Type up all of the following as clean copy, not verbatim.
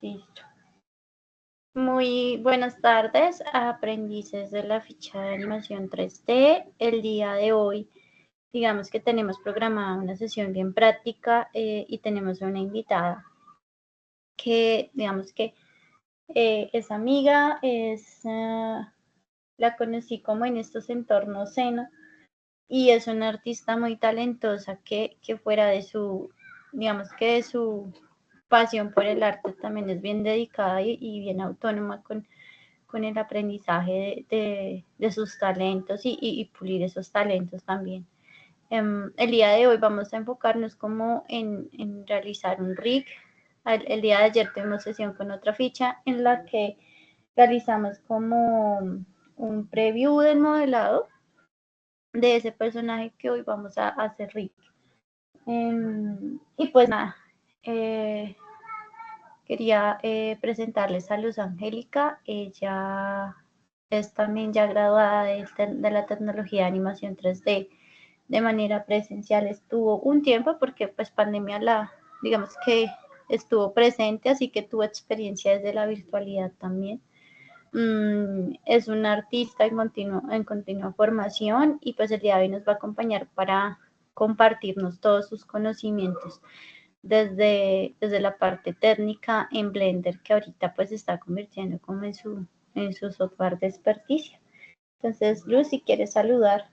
Listo. Muy buenas tardes, aprendices de la ficha de animación 3D. El día de hoy, digamos que tenemos programada una sesión bien práctica y tenemos una invitada que, digamos que es amiga, la conocí como en estos entornos seno y es una artista muy talentosa que fuera de su, digamos que de su pasión por el arte también es bien dedicada y bien autónoma con el aprendizaje de sus talentos y pulir esos talentos también. El día de hoy vamos a enfocarnos como en realizar un rig. El día de ayer tuvimos sesión con otra ficha en la que realizamos como un preview del modelado de ese personaje que hoy vamos a hacer rig. Y pues nada, quería presentarles a Luz Angélica. Ella es también ya graduada de la tecnología de animación 3D de manera presencial. Estuvo un tiempo porque pues pandemia digamos que estuvo presente, así que tuvo experiencia desde la virtualidad también. Es una artista en continua formación y pues el día de hoy nos va a acompañar para compartirnos todos sus conocimientos desde la parte técnica en Blender, que ahorita pues se está convirtiendo como en su software de experticia. Entonces, Luz, si quieres saludar.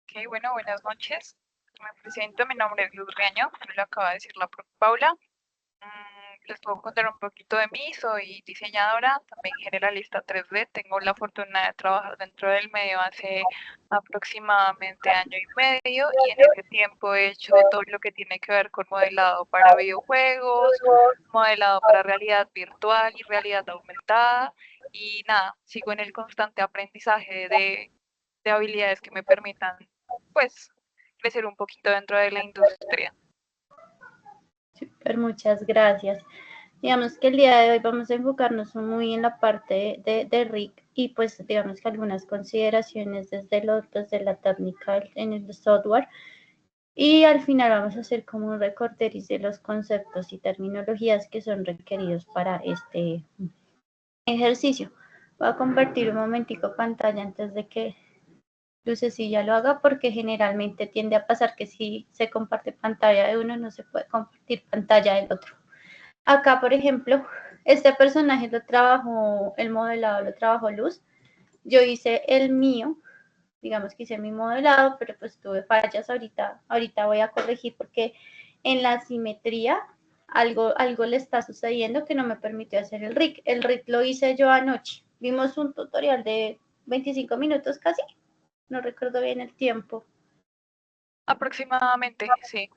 Ok, bueno, buenas noches. Me presento, mi nombre es Luz Reaño, lo acaba de decir la profe Paula. Les puedo contar un poquito de mí, soy diseñadora, también generalista 3D, tengo la fortuna de trabajar dentro del medio hace aproximadamente año y medio y en ese tiempo he hecho todo lo que tiene que ver con modelado para videojuegos, modelado para realidad virtual y realidad aumentada y nada, sigo en el constante aprendizaje de habilidades que me permitan pues crecer un poquito dentro de la industria. Super, muchas gracias. Digamos que el día de hoy vamos a enfocarnos muy en la parte de RIC y pues digamos que algunas consideraciones desde la técnica en el software y al final vamos a hacer como un recorderis de los conceptos y terminologías que son requeridos para este ejercicio. Voy a compartir un momentico pantalla antes de que Lucecilla lo haga porque generalmente tiende a pasar que si se comparte pantalla de uno no se puede compartir pantalla del otro. Acá, por ejemplo, este personaje lo trabajó, el modelado lo trabajó Luz. Yo hice el mío, digamos que hice mi modelado, pero pues tuve fallas ahorita voy a corregir porque en la simetría algo le está sucediendo que no me permitió hacer el rig. El rig lo hice yo anoche. Vimos un tutorial de 25 minutos casi, no recuerdo bien el tiempo. Aproximadamente, sí.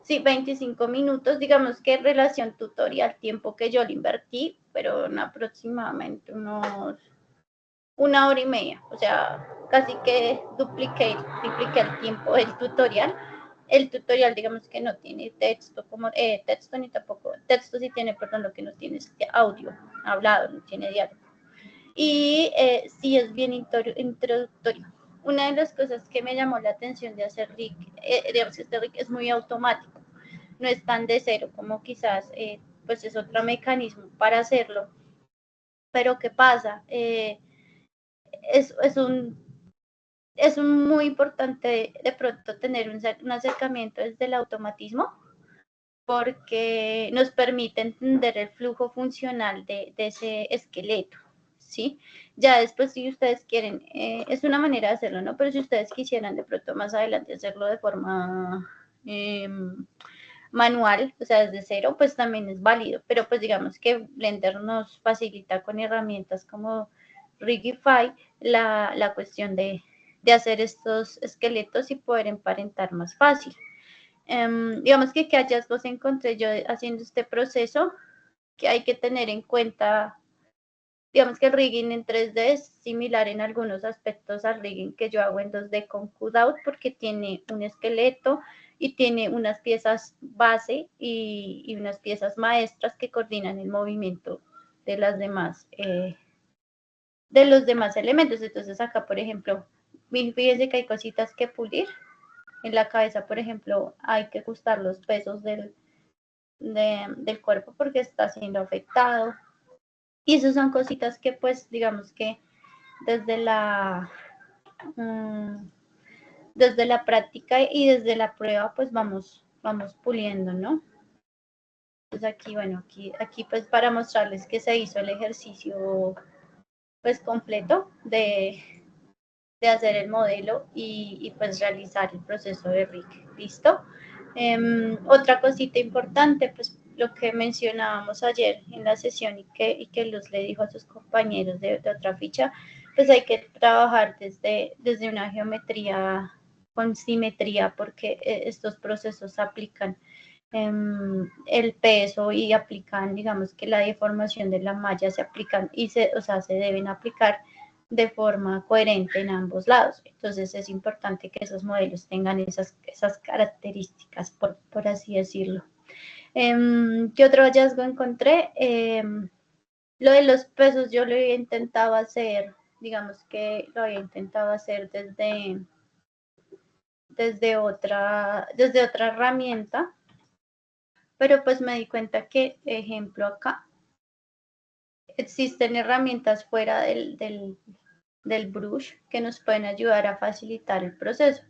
Sí, 25 minutos, digamos que en relación tutorial, tiempo que yo le invertí, pero en aproximadamente una hora y media, o sea, casi que dupliqué el tiempo del tutorial. El tutorial, digamos que no tiene texto, texto ni tampoco, texto sí tiene, perdón, lo que no tiene es audio, hablado, no tiene diálogo. Y sí es bien introductorio. Una de las cosas que me llamó la atención de hacer Rick, digamos que este Rick es muy automático, no es tan de cero como quizás pues es otro mecanismo para hacerlo. Pero ¿qué pasa? Es un muy importante de pronto tener un acercamiento desde el automatismo porque nos permite entender el flujo funcional de ese esqueleto, ¿sí? Ya después si ustedes quieren, es una manera de hacerlo, ¿no? Pero si ustedes quisieran de pronto más adelante hacerlo de forma manual, o sea, desde cero, pues también es válido, pero pues digamos que Blender nos facilita con herramientas como Rigify la cuestión de hacer estos esqueletos y poder emparentar más fácil. Digamos que qué hallazgos encontré yo haciendo este proceso que hay que tener en cuenta. Digamos que el rigging en 3D es similar en algunos aspectos al rigging que yo hago en 2D con Cutout porque tiene un esqueleto y tiene unas piezas base y unas piezas maestras que coordinan el movimiento de las demás, de los demás elementos. Entonces acá, por ejemplo, fíjense que hay cositas que pulir. En la cabeza, por ejemplo, hay que ajustar los pesos del cuerpo porque está siendo afectado. Y esas son cositas que pues digamos que desde desde la práctica y desde la prueba pues vamos puliendo, ¿no? Pues aquí, bueno, aquí pues para mostrarles que se hizo el ejercicio pues completo de hacer el modelo y pues realizar el proceso de RIC. ¿Listo? Otra cosita importante, pues lo que mencionábamos ayer en la sesión y que Luz le dijo a sus compañeros de otra ficha, pues hay que trabajar desde una geometría con simetría porque estos procesos aplican el peso y aplican, digamos que la deformación de la malla se aplican o sea, se deben aplicar de forma coherente en ambos lados. Entonces es importante que esos modelos tengan esas características, por así decirlo. ¿Qué otro hallazgo encontré? Lo de los pesos yo lo había intentado hacer, digamos que lo había intentado hacer desde otra herramienta, pero pues me di cuenta que, ejemplo acá, existen herramientas fuera del brush que nos pueden ayudar a facilitar el proceso.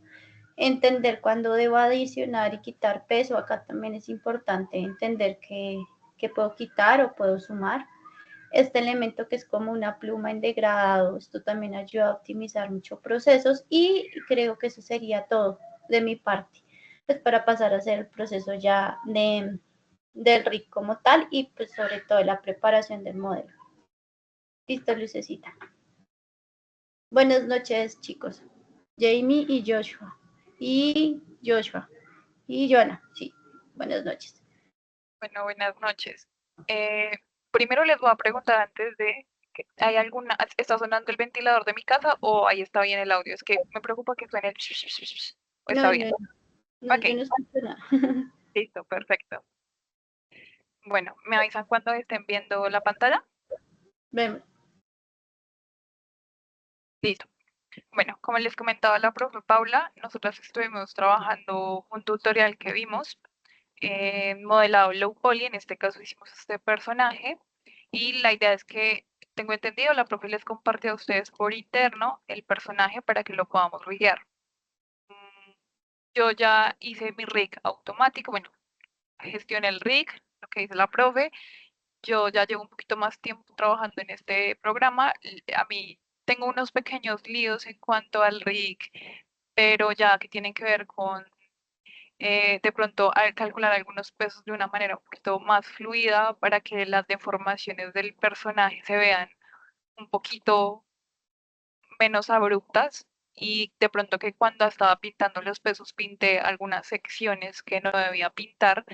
Entender cuándo debo adicionar y quitar peso, acá también es importante entender que puedo quitar o puedo sumar. Este elemento que es como una pluma en degradado, esto también ayuda a optimizar muchos procesos y creo que eso sería todo de mi parte, pues para pasar a hacer el proceso ya del RIC como tal y pues sobre todo la preparación del modelo. Listo, Lucecita. Buenas noches, chicos. Jamie y Joshua. Y Joshua. Y Joana, sí. Buenas noches. Bueno, buenas noches. Primero les voy a preguntar antes de que ¿hay alguna, está sonando el ventilador de mi casa o ahí está bien el audio? Es que me preocupa que suene el o está bien. No, Ok, yo no escucho nada. listo, perfecto. Bueno, ¿me avisan cuando estén viendo la pantalla? Vemos. Listo. Bueno, como les comentaba la profe Paula, nosotros estuvimos trabajando un tutorial que vimos modelado low poly, en este caso hicimos este personaje y la idea es que, tengo entendido, la profe les compartió a ustedes por interno el personaje para que lo podamos rigear. Yo ya hice mi rig automático, bueno, gestioné el rig, lo que dice la profe. Yo ya llevo un poquito más tiempo trabajando en este programa. A mí tengo unos pequeños líos en cuanto al rig, pero ya que tienen que ver con de pronto al calcular algunos pesos de una manera un poquito más fluida para que las deformaciones del personaje se vean un poquito menos abruptas y de pronto que cuando estaba pintando los pesos pinté algunas secciones que no debía pintar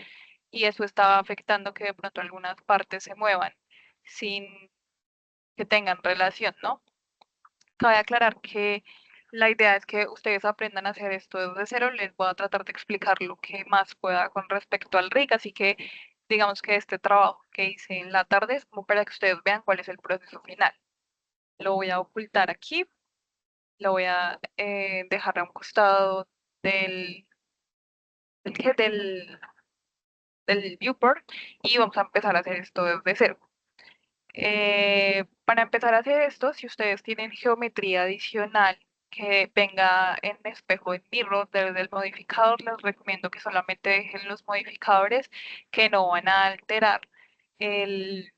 y eso estaba afectando que de pronto algunas partes se muevan sin que tengan relación, ¿no? Cabe aclarar que la idea es que ustedes aprendan a hacer esto desde cero. Les voy a tratar de explicar lo que más pueda con respecto al RIC, así que digamos que este trabajo que hice en la tarde es como para que ustedes vean cuál es el proceso final. Lo voy a ocultar aquí, lo voy a dejar a un costado del, del, del, del viewport y vamos a empezar a hacer esto desde cero. Para empezar a hacer esto, si ustedes tienen geometría adicional que venga en espejo en mirror desde el modificador, les recomiendo que solamente dejen los modificadores que no van a alterar el,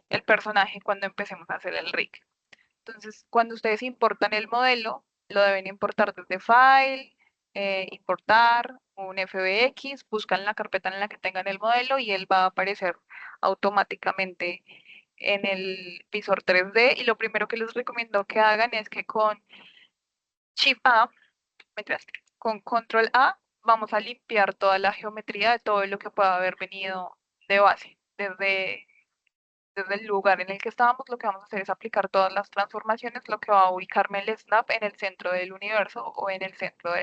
el personaje cuando empecemos a hacer el rig. Entonces, cuando ustedes importan el modelo, lo deben importar desde File, importar, un FBX, buscan la carpeta en la que tengan el modelo y él va a aparecer automáticamente en el visor 3D. Y lo primero que les recomiendo que hagan es que con Shift A, con Control A, vamos a limpiar toda la geometría de todo lo que pueda haber venido de base, desde el lugar en el que estábamos. Lo que vamos a hacer es aplicar todas las transformaciones, lo que va a ubicarme el snap en el centro del universo o en el centro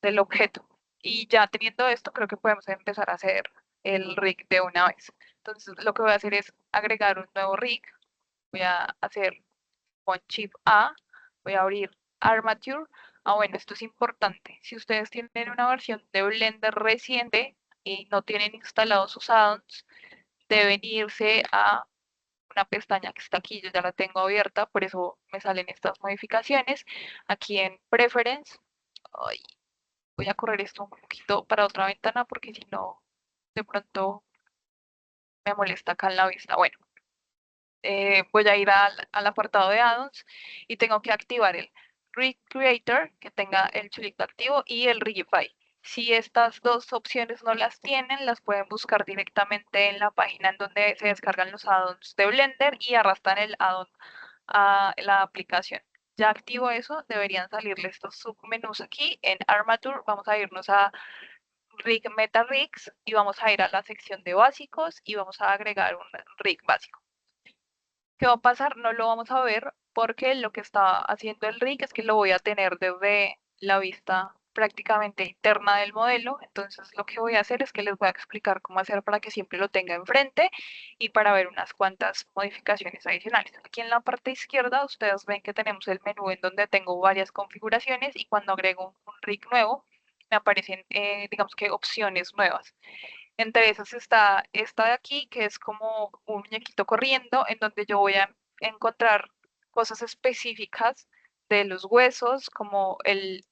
del objeto. Y ya teniendo esto, creo que podemos empezar a hacer el rig de una vez. Entonces, lo que voy a hacer es agregar un nuevo rig. Voy a hacer con Shift A, voy a abrir Armature. Bueno, esto es importante. Si ustedes tienen una versión de Blender reciente, no tienen instalados sus add-ons, deben irse a una pestaña que está aquí, yo ya la tengo abierta, por eso me salen estas modificaciones. Aquí en Preference, ay, voy a correr esto un poquito para otra ventana porque si no, de pronto me molesta acá en la vista. Bueno, voy a ir al apartado de add-ons y tengo que activar el Rig Creator, que tenga el chulito activo, y el Rigify. Si estas dos opciones no las tienen, las pueden buscar directamente en la página en donde se descargan los add-ons de Blender y arrastran el add-on a la aplicación. Ya activo eso, deberían salirle estos submenús aquí. En Armature vamos a irnos a Rig Meta Rigs y vamos a ir a la sección de básicos y vamos a agregar un rig básico. ¿Qué va a pasar? No lo vamos a ver porque lo que está haciendo el rig es que lo voy a tener desde la vista prácticamente interna del modelo. Entonces lo que voy a hacer es que les voy a explicar cómo hacer para que siempre lo tenga enfrente y para ver unas cuantas modificaciones adicionales. Aquí en la parte izquierda ustedes ven que tenemos el menú en donde tengo varias configuraciones y cuando agrego un rig nuevo me aparecen, digamos que opciones nuevas. Entre esas está esta de aquí, que es como un muñequito corriendo, en donde yo voy a encontrar cosas específicas de los huesos, como el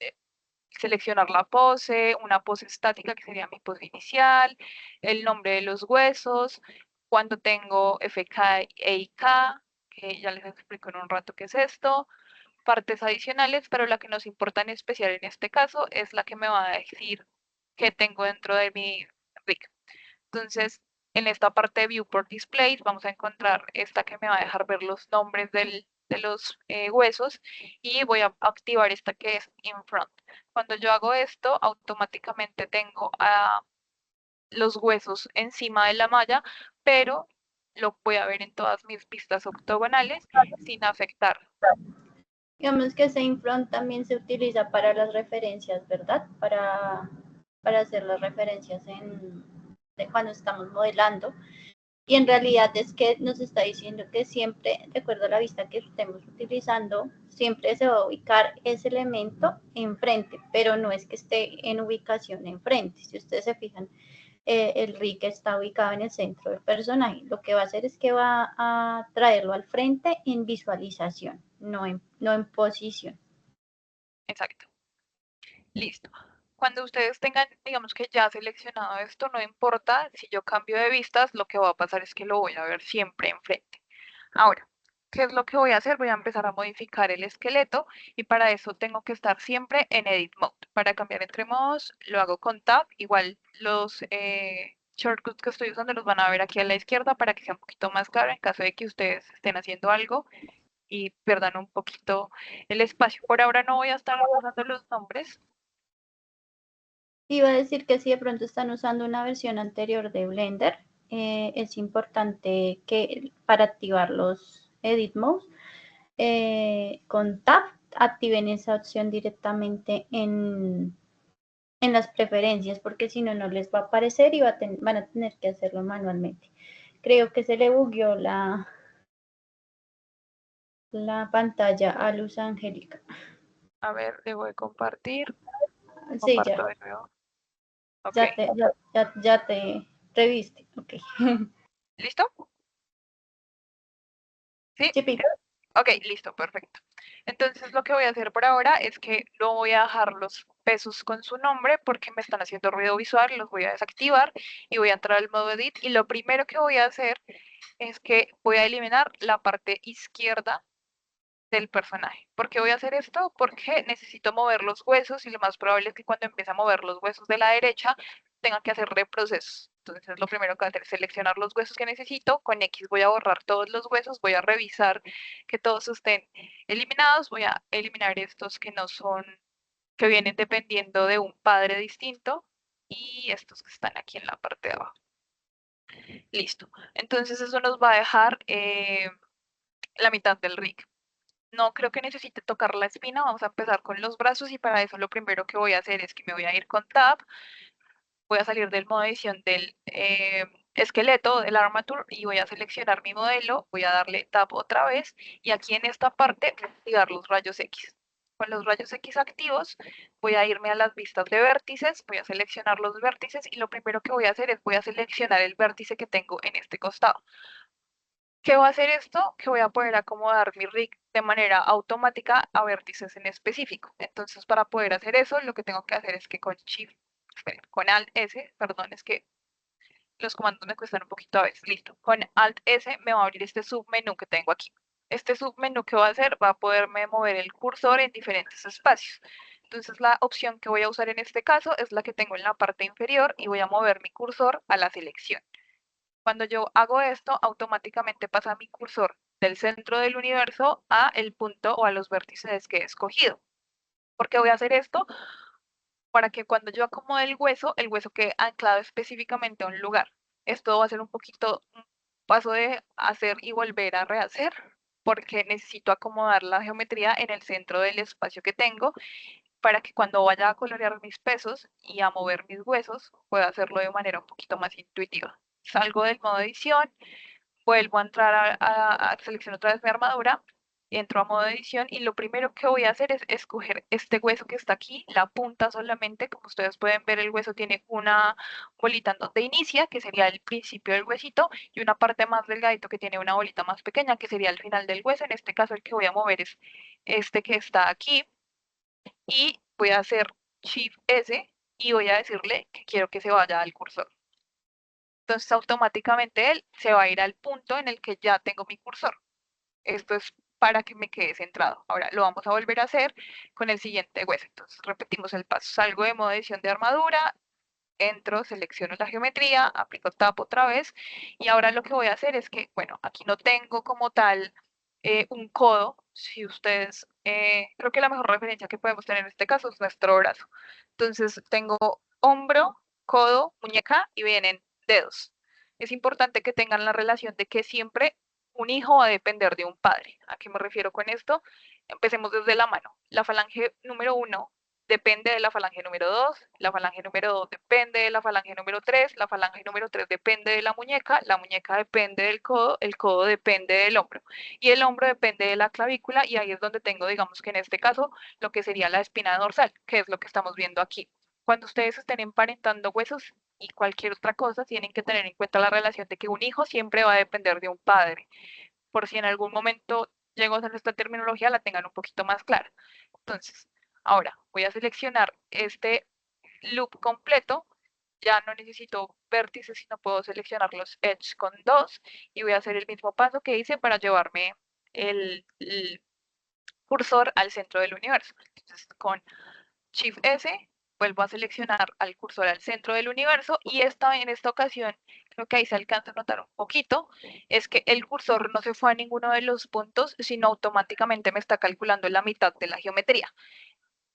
seleccionar la pose, una pose estática que sería mi pose inicial, el nombre de los huesos, cuando tengo FK e IK, que ya les explico en un rato qué es esto, partes adicionales, pero la que nos importa en especial en este caso es la que me va a decir qué tengo dentro de mi rig. Entonces, en esta parte de Viewport Displays vamos a encontrar esta que me va a dejar ver los nombres de los huesos y voy a activar esta que es In Front. Cuando yo hago esto, automáticamente tengo a los huesos encima de la malla, pero lo voy a ver en todas mis vistas octogonales sin afectar. Digamos que ese infront también se utiliza para las referencias, ¿verdad? Para hacer las referencias de cuando estamos modelando. Y en realidad es que nos está diciendo que siempre, de acuerdo a la vista que estemos utilizando, siempre se va a ubicar ese elemento enfrente, pero no es que esté en ubicación enfrente. Si ustedes se fijan, el rig está ubicado en el centro del personaje. Lo que va a hacer es que va a traerlo al frente en visualización, no en posición. Exacto. Listo. Cuando ustedes tengan, digamos que ya seleccionado esto, no importa si yo cambio de vistas, lo que va a pasar es que lo voy a ver siempre enfrente. Ahora, ¿qué es lo que voy a hacer? Voy a empezar a modificar el esqueleto y para eso tengo que estar siempre en Edit Mode. Para cambiar entre modos, lo hago con Tab. Igual los shortcuts que estoy usando los van a ver aquí a la izquierda para que sea un poquito más claro en caso de que ustedes estén haciendo algo y pierdan un poquito el espacio. Por ahora no voy a estar usando los nombres. Iba a decir que si de pronto están usando una versión anterior de Blender, es importante que para activar los Edit Modes, con Tab activen esa opción directamente en las preferencias, porque si no, no les va a aparecer y van a tener que hacerlo manualmente. Creo que se le bugueó la pantalla a Luz Angélica. A ver, le voy a compartir. Sí, ya, Comparto de nuevo. Ok. ya te reviste. Ok. ¿Listo? ¿Sí? Chipito. Ok, listo, perfecto. Entonces lo que voy a hacer por ahora es que no voy a dejar los pesos con su nombre porque me están haciendo ruido visual, los voy a desactivar y voy a entrar al modo edit y lo primero que voy a hacer es que voy a eliminar la parte izquierda del personaje. ¿Por qué voy a hacer esto? Porque necesito mover los huesos y lo más probable es que cuando empiece a mover los huesos de la derecha tenga que hacer reprocesos. Entonces lo primero que voy a hacer es seleccionar los huesos que necesito, con X voy a borrar todos los huesos, voy a revisar que todos estén eliminados, voy a eliminar estos que no son, que vienen dependiendo de un padre distinto y estos que están aquí en la parte de abajo. Listo. Entonces eso nos va a dejar la mitad del rig. No creo que necesite tocar la espina, vamos a empezar con los brazos y para eso lo primero que voy a hacer es que me voy a ir con Tab, voy a salir del modo edición del esqueleto, del armature y voy a seleccionar mi modelo, voy a darle Tab otra vez y aquí en esta parte voy a activar los rayos X. Con los rayos X activos voy a irme a las vistas de vértices, voy a seleccionar los vértices y lo primero que voy a hacer es voy a seleccionar el vértice que tengo en este costado. ¿Qué va a hacer esto? Que voy a poder acomodar mi rig de manera automática a vértices en específico. Entonces, para poder hacer eso, lo que tengo que hacer es que con Shift, con Alt S, perdón, es que los comandos me cuestan un poquito a veces. Listo. Con Alt S me va a abrir este submenú que tengo aquí. Este submenú que va a hacer va a poderme mover el cursor en diferentes espacios. Entonces la opción que voy a usar en este caso es la que tengo en la parte inferior y voy a mover mi cursor a la selección. Cuando yo hago esto, automáticamente pasa mi cursor del centro del universo a el punto o a los vértices que he escogido. ¿Por qué voy a hacer esto? Para que cuando yo acomode el hueso quede anclado específicamente a un lugar. Esto va a ser un poquito un paso de hacer y volver a rehacer, porque necesito acomodar la geometría en el centro del espacio que tengo para que cuando vaya a colorear mis pesos y a mover mis huesos, pueda hacerlo de manera un poquito más intuitiva. Salgo del modo edición, vuelvo a entrar a seleccionar otra vez mi armadura, entro a modo edición y lo primero que voy a hacer es escoger este hueso que está aquí, la punta solamente, como ustedes pueden ver el hueso tiene una bolita en donde inicia, que sería el principio del huesito, y una parte más delgadito que tiene una bolita más pequeña, que sería el final del hueso. En este caso el que voy a mover es este que está aquí y voy a hacer Shift S y voy a decirle que quiero que se vaya al cursor. Entonces automáticamente él se va a ir al punto en el que ya tengo mi cursor. Esto es para que me quede centrado. Ahora lo vamos a volver a hacer con el siguiente hueso. Entonces repetimos el paso. Salgo de modo edición de armadura, entro, selecciono la geometría, aplico Tab otra vez y ahora lo que voy a hacer es que, bueno, aquí no tengo como tal un codo. Si ustedes, creo que la mejor referencia que podemos tener en este caso es nuestro brazo. Entonces tengo hombro, codo, muñeca y vienen dedos. Es importante que tengan la relación de que siempre un hijo va a depender de un padre. ¿A qué me refiero con esto? Empecemos desde la mano. La falange número 1 depende de la falange número 2, la falange número 2 depende de la falange número 3, la falange número 3 depende de la muñeca depende del codo, el codo depende del hombro y el hombro depende de la clavícula y ahí es donde tengo, digamos que en este caso, lo que sería la espina dorsal, que es lo que estamos viendo aquí. Cuando ustedes estén emparentando huesos y cualquier otra cosa, tienen que tener en cuenta la relación de que un hijo siempre va a depender de un padre, por si en algún momento llego a hacer esta terminología, la tengan un poquito más clara. Entonces, ahora voy a seleccionar este loop completo. Ya no necesito vértices, sino puedo seleccionar los edge con 2 y voy a hacer el mismo paso que hice para llevarme el cursor al centro del universo. Entonces, con Shift S, vuelvo a seleccionar al cursor al centro del universo y en esta ocasión, creo que ahí se alcanza a notar un poquito, es que el cursor no se fue a ninguno de los puntos, sino automáticamente me está calculando la mitad de la geometría.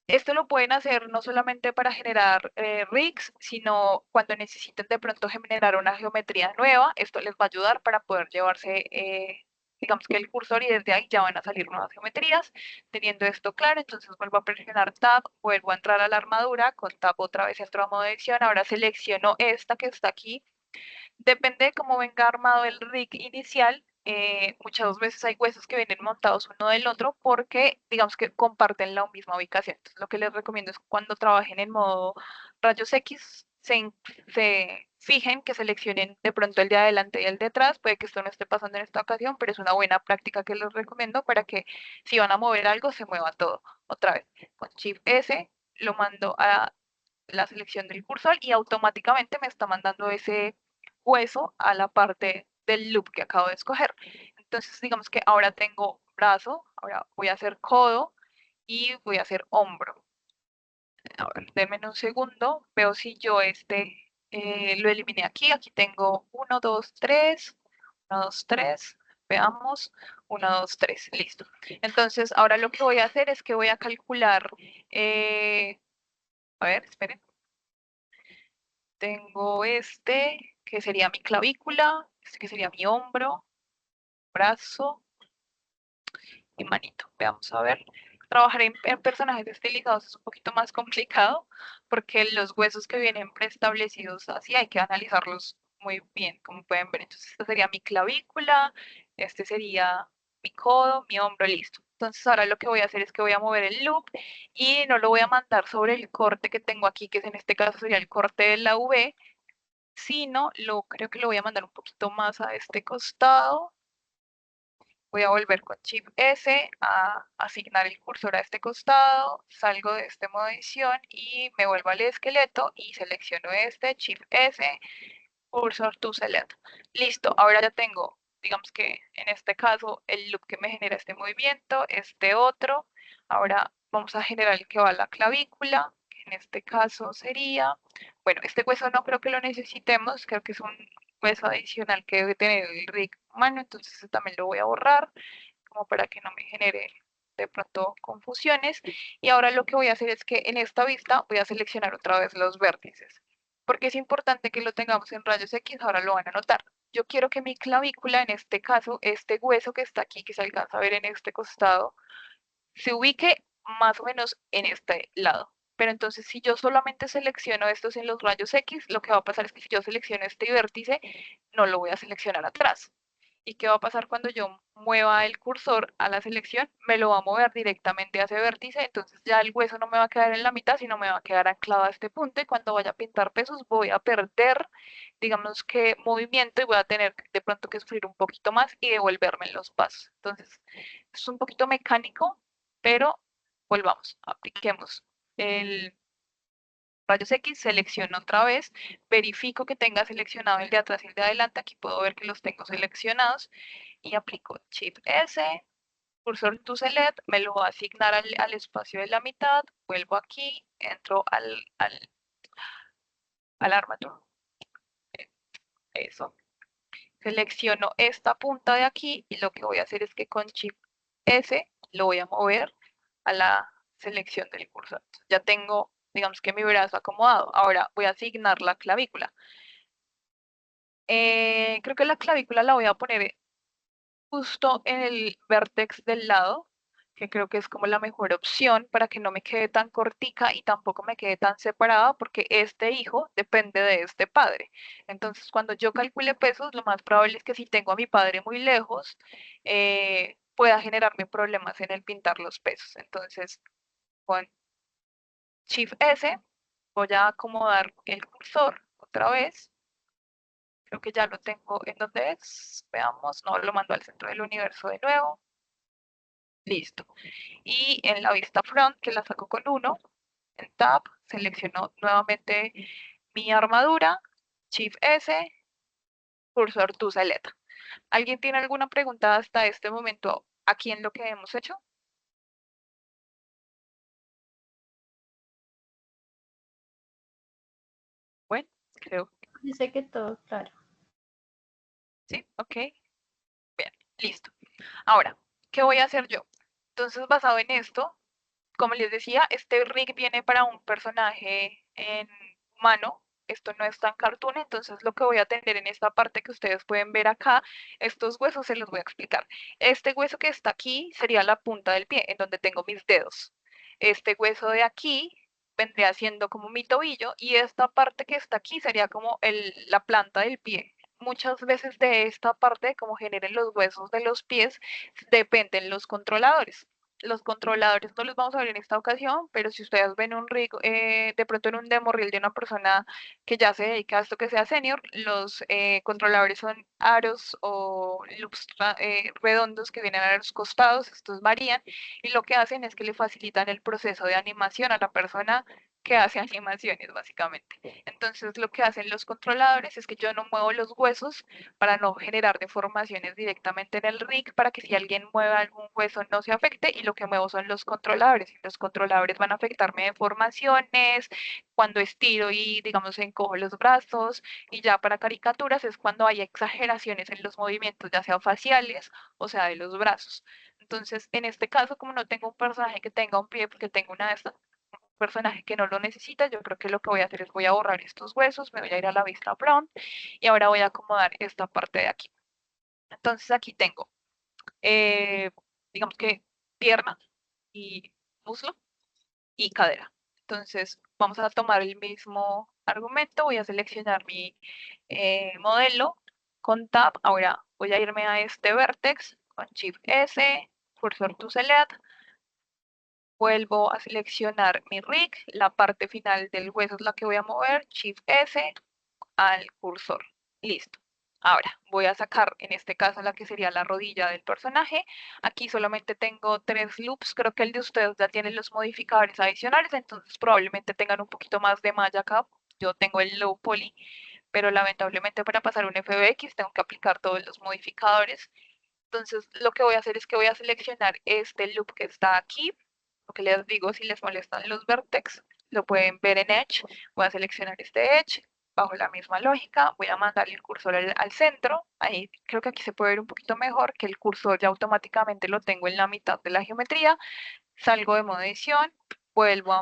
Esto lo pueden hacer no solamente para generar rigs, sino cuando necesiten de pronto generar una geometría nueva. Esto les va a ayudar para poder llevarse, digamos que el cursor y desde ahí ya van a salir nuevas geometrías. Teniendo esto claro, entonces vuelvo a presionar Tab, vuelvo a entrar a la armadura, con Tab otra vez entro a modo de edición. Ahora selecciono esta que está aquí. Depende de cómo venga armado el rig inicial. Muchas veces hay huesos que vienen montados uno del otro porque digamos que comparten la misma ubicación. Entonces, lo que les recomiendo es cuando trabajen en modo rayos X, se fijen que seleccionen de pronto el de adelante y el de atrás. Puede que esto no esté pasando en esta ocasión, pero es una buena práctica que les recomiendo para que si van a mover algo se mueva todo. Otra vez, con Shift S lo mando a la selección del cursor y automáticamente me está mandando ese hueso a la parte del loop que acabo de escoger. Entonces, digamos que ahora tengo brazo, ahora voy a hacer codo y voy a hacer hombro. A ver, denme un segundo, veo si yo lo eliminé aquí. Aquí tengo 1, 2, 3, 1, 2, 3. Veamos, 1, 2, 3, listo. Entonces, ahora lo que voy a hacer es que voy a calcular, a ver, esperen. Tengo que sería mi clavícula, este que sería mi hombro, brazo y manito. Veamos a ver. Trabajar en personajes estilizados es un poquito más complicado porque los huesos que vienen preestablecidos así hay que analizarlos muy bien, como pueden ver. Entonces, esta sería mi clavícula, este sería mi codo, mi hombro, listo. Entonces ahora lo que voy a hacer es que voy a mover el loop y no lo voy a mandar sobre el corte que tengo aquí, que es en este caso sería el corte de la V, sino creo que lo voy a mandar un poquito más a este costado. Voy a volver con Shift S a asignar el cursor a este costado, salgo de este modo edición y me vuelvo al esqueleto y selecciono este, Shift S, cursor to select. Listo, ahora ya tengo, digamos que en este caso, el loop que me genera este movimiento, este otro. Ahora vamos a generar el que va a la clavícula, que en este caso sería, bueno, este hueso no creo que lo necesitemos, creo que es un hueso adicional que debe tener el rig humano, entonces ese también lo voy a borrar, como para que no me genere de pronto confusiones. Y ahora lo que voy a hacer es que en esta vista voy a seleccionar otra vez los vértices, porque es importante que lo tengamos en rayos X, ahora lo van a notar. Yo quiero que mi clavícula, en este caso, este hueso que está aquí, que se alcanza a ver en este costado, se ubique más o menos en este lado. Pero entonces si yo solamente selecciono estos en los rayos X, lo que va a pasar es que si yo selecciono este vértice, no lo voy a seleccionar atrás. ¿Y qué va a pasar cuando yo mueva el cursor a la selección? Me lo va a mover directamente a ese vértice, entonces ya el hueso no me va a quedar en la mitad, sino me va a quedar anclado a este punto y cuando vaya a pintar pesos voy a perder, digamos que movimiento y voy a tener de pronto que sufrir un poquito más y devolverme en los pasos. Entonces, es un poquito mecánico, pero volvamos, apliquemos el rayos X, selecciono otra vez, verifico que tenga seleccionado el de atrás y el de adelante, aquí puedo ver que los tengo seleccionados y aplico Shift S, cursor to select, me lo va a asignar al espacio de la mitad, vuelvo aquí, entro al armature, eso, selecciono esta punta de aquí y lo que voy a hacer es que con Shift S lo voy a mover a la selección del cursor. Ya tengo, digamos que mi brazo acomodado. Ahora voy a asignar la clavícula. Creo que la clavícula la voy a poner justo en el vértex del lado, que creo que es como la mejor opción para que no me quede tan cortica y tampoco me quede tan separada, porque este hijo depende de este padre. Entonces, cuando yo calcule pesos, lo más probable es que si tengo a mi padre muy lejos, pueda generarme problemas en el pintar los pesos. Entonces, con Shift S, voy a acomodar el cursor otra vez. Creo que ya lo tengo en donde es. Veamos, no, lo mando al centro del universo de nuevo. Listo. Y en la vista front, que la saco con 1, en Tab, selecciono nuevamente mi armadura, Shift S, cursor to select. ¿Alguien tiene alguna pregunta hasta este momento aquí en lo que hemos hecho? Bueno, creo. Dice que todo claro. Sí, ok. Bien, listo. Ahora, ¿qué voy a hacer yo? Entonces, basado en esto, como les decía, este rig viene para un personaje en humano. Esto no es tan cartoon, entonces lo que voy a tener en esta parte que ustedes pueden ver acá, estos huesos se los voy a explicar. Este hueso que está aquí sería la punta del pie, en donde tengo mis dedos. Este hueso de aquí vendría siendo como mi tobillo y esta parte que está aquí sería como la planta del pie. Muchas veces de esta parte, como generen los huesos de los pies, dependen los controladores. Los controladores no los vamos a ver en esta ocasión, pero si ustedes ven un rig, de pronto en un demo reel de una persona que ya se dedica a esto que sea senior, los controladores son aros o loops redondos que vienen a los costados, estos varían, y lo que hacen es que le facilitan el proceso de animación a la persona que hace animaciones, básicamente. Entonces, lo que hacen los controladores es que yo no muevo los huesos para no generar deformaciones directamente en el rig, para que si alguien mueve algún hueso no se afecte, y lo que muevo son los controladores. Y los controladores van a afectarme deformaciones, cuando estiro y, digamos, encojo los brazos, y ya para caricaturas es cuando hay exageraciones en los movimientos, ya sea faciales o sea de los brazos. Entonces, en este caso, como no tengo un personaje que tenga un pie, porque tengo una de estas, personaje que no lo necesita, yo creo que lo que voy a hacer es voy a borrar estos huesos, me voy a ir a la vista front y ahora voy a acomodar esta parte de aquí. Entonces aquí tengo, eh, digamos que pierna y muslo y cadera. Entonces vamos a tomar el mismo argumento, voy a seleccionar mi modelo con Tab, ahora voy a irme a este vertex, con Shift S, cursor to select, vuelvo a seleccionar mi rig, la parte final del hueso es la que voy a mover, Shift S al cursor, listo. Ahora voy a sacar en este caso la que sería la rodilla del personaje. Aquí solamente tengo 3 loops, creo que el de ustedes ya tiene los modificadores adicionales, entonces probablemente tengan un poquito más de malla acá. Yo tengo el low poly, pero lamentablemente para pasar un FBX tengo que aplicar todos los modificadores. Entonces lo que voy a hacer es que voy a seleccionar este loop que está aquí. Lo que les digo, si les molestan los vertex, lo pueden ver en Edge. Voy a seleccionar este Edge, bajo la misma lógica, voy a mandarle el cursor al centro. Ahí creo que aquí se puede ver un poquito mejor que el cursor ya automáticamente lo tengo en la mitad de la geometría. Salgo de modo edición, vuelvo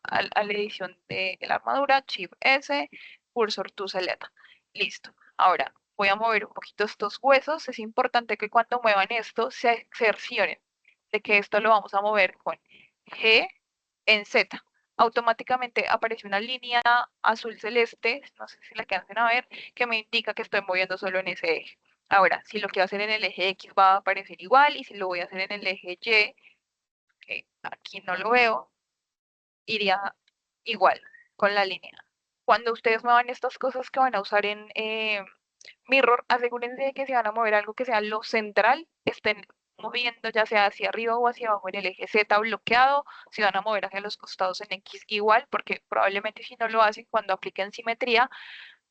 a la edición de la armadura, Shift S, cursor to select. Listo. Ahora voy a mover un poquito estos huesos. Es importante que cuando muevan esto se cercioren de que esto lo vamos a mover con G en Z. Automáticamente aparece una línea azul celeste, no sé si la alcanzan a ver, que me indica que estoy moviendo solo en ese eje. Ahora, si lo quiero hacer en el eje X va a aparecer igual, y si lo voy a hacer en el eje Y, que aquí no lo veo, iría igual con la línea. Cuando ustedes muevan estas cosas que van a usar en Mirror, asegúrense de que si van a mover algo que sea lo central, estén moviendo ya sea hacia arriba o hacia abajo en el eje Z bloqueado, si van a mover hacia los costados en X igual, porque probablemente si no lo hacen cuando apliquen simetría,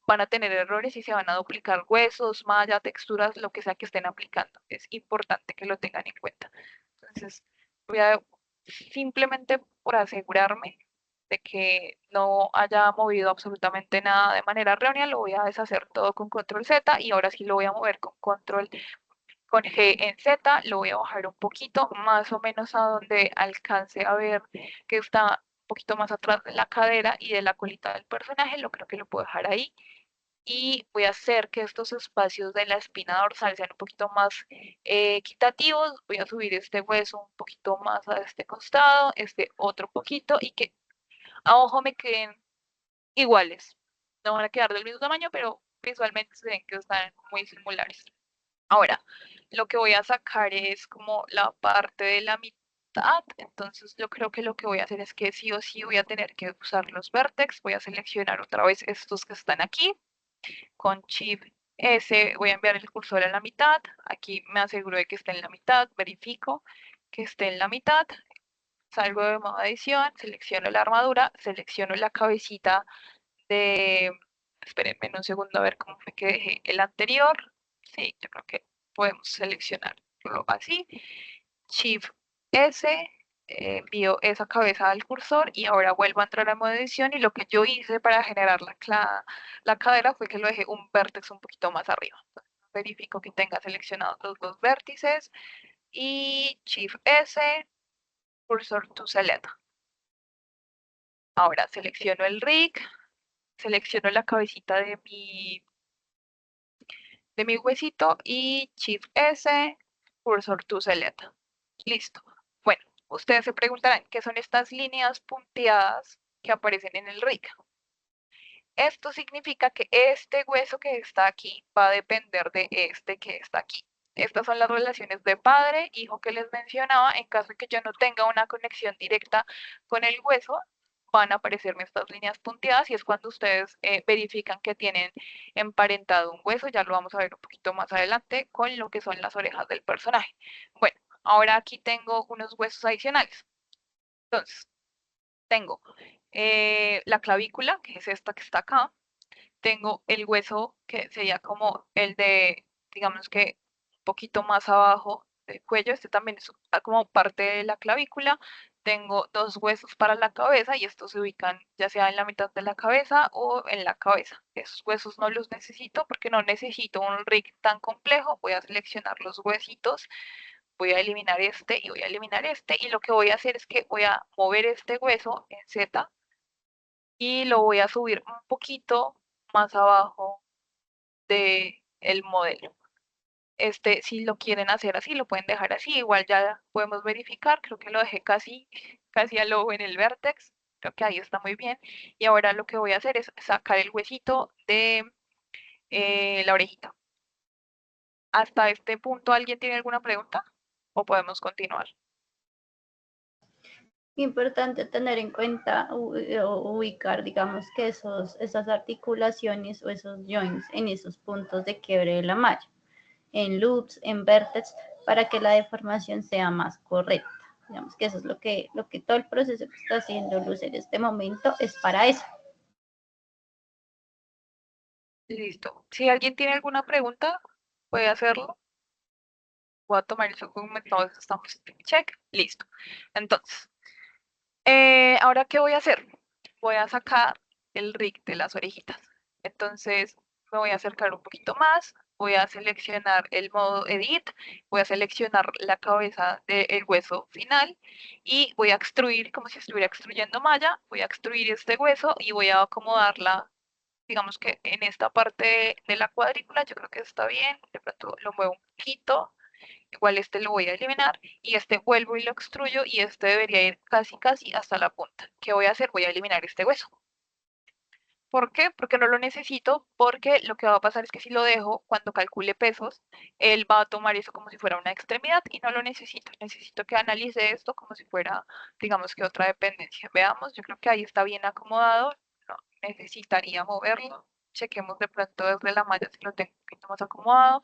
van a tener errores y se van a duplicar huesos, malla, texturas, lo que sea que estén aplicando. Es importante que lo tengan en cuenta. Entonces, voy a simplemente por asegurarme de que no haya movido absolutamente nada de manera errónea, lo voy a deshacer todo con control Z, y ahora sí lo voy a mover con G en Z, lo voy a bajar un poquito, más o menos a donde alcance a ver que está un poquito más atrás de la cadera y de la colita del personaje. Lo creo que lo puedo dejar ahí, y voy a hacer que estos espacios de la espina dorsal sean un poquito más equitativos. Voy a subir este hueso un poquito más a este costado, este otro poquito, y que a ojo me queden iguales. No van a quedar del mismo tamaño, pero visualmente se ven que están muy similares. Ahora, lo que voy a sacar es como la parte de la mitad. Entonces yo creo que lo que voy a hacer es que sí o sí voy a tener que usar los vertex. Voy a seleccionar otra vez estos que están aquí. Con Shift S voy a enviar el cursor a la mitad. Aquí me aseguro de que esté en la mitad. Verifico que esté en la mitad. Salgo de modo edición, selecciono la armadura, selecciono la cabecita de... Espérenme un segundo a ver cómo fue que dejé el anterior. Sí, yo creo que podemos seleccionarlo así. Shift S, envío esa cabeza al cursor, y ahora vuelvo a entrar a modo edición, y lo que yo hice para generar la cadera fue que lo dejé un vértice un poquito más arriba. Entonces, verifico que tenga seleccionados los dos vértices, y Shift S, cursor to select. Ahora selecciono el rig, selecciono la cabecita de mi huesito, y Shift S, cursor to select. Listo. Bueno, ustedes se preguntarán qué son estas líneas punteadas que aparecen en el rig. Esto significa que este hueso que está aquí va a depender de este que está aquí. Estas son las relaciones de padre-hijo que les mencionaba. En caso de que yo no tenga una conexión directa con el hueso, van a aparecerme estas líneas punteadas, y es cuando ustedes verifican que tienen emparentado un hueso. Ya lo vamos a ver un poquito más adelante con lo que son las orejas del personaje. Bueno, ahora aquí tengo unos huesos adicionales. Entonces, tengo la clavícula, que es esta que está acá. Tengo el hueso, que sería como el de, digamos que un poquito más abajo del cuello. Este también es como parte de la clavícula. Tengo 2 huesos para la cabeza, y estos se ubican ya sea en la mitad de la cabeza o en la cabeza. Esos huesos no los necesito porque no necesito un rig tan complejo. Voy a seleccionar los huesitos, voy a eliminar este y voy a eliminar este, y lo que voy a hacer es que voy a mover este hueso en Z y lo voy a subir un poquito más abajo de el modelo. Este, si lo quieren hacer así, lo pueden dejar así, igual ya podemos verificar. Creo que lo dejé casi al ojo en el vértex, creo que ahí está muy bien. Y ahora lo que voy a hacer es sacar el huesito de la orejita. ¿Hasta este punto alguien tiene alguna pregunta? ¿O podemos continuar? Importante tener en cuenta o ubicar, digamos, que esas articulaciones o esos joints en esos puntos de quiebre de la malla, en loops, en vértex, para que la deformación sea más correcta. Digamos que eso es lo que todo el proceso que está haciendo Luz en este momento es para eso. Listo. Si alguien tiene alguna pregunta, puede hacerlo. Voy a tomar eso como todos estamos en check. Listo. Entonces, ahora, ¿qué voy a hacer? Voy a sacar el rig de las orejitas. Entonces, me voy a acercar un poquito más. Voy a seleccionar el modo Edit. Voy a seleccionar la cabeza del hueso final. Y voy a extruir como si estuviera extruyendo malla. Voy a extruir este hueso y voy a acomodarla, digamos que en esta parte de la cuadrícula. Yo creo que está bien. De pronto lo muevo un poquito. Igual este lo voy a eliminar y este vuelvo y lo extruyo y este debería ir casi hasta la punta. ¿Qué voy a hacer? Voy a eliminar este hueso. ¿Por qué? Porque no lo necesito, porque lo que va a pasar es que si lo dejo, cuando calcule pesos, él va a tomar eso como si fuera una extremidad y no lo necesito. Necesito que analice esto como si fuera, digamos que otra dependencia. Veamos, yo creo que ahí está bien acomodado. No necesitaría moverlo. Chequemos de pronto desde la malla si lo tengo un poquito más acomodado.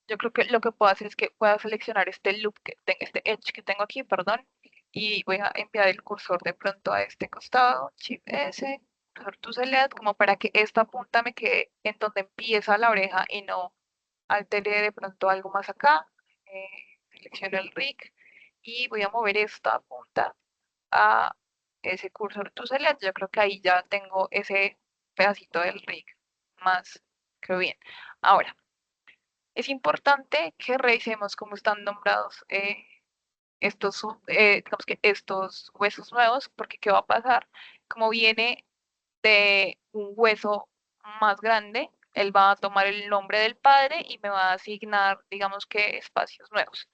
Yo creo que lo que puedo hacer es que pueda seleccionar este loop que tengo, este edge que tengo aquí, perdón, y voy a enviar el cursor de pronto a este costado, Shift S, cursor to select, como para que esta punta me quede en donde empieza la oreja y no altere de pronto algo más acá. Selecciono el rig y voy a mover esta punta a ese cursor to select. Yo creo que ahí ya tengo ese pedacito del rig más que bien. Ahora, es importante que revisemos cómo están nombrados digamos que estos huesos nuevos, porque ¿qué va a pasar? Como viene de un hueso más grande, él va a tomar el nombre del padre y me va a asignar, digamos que espacios nuevos.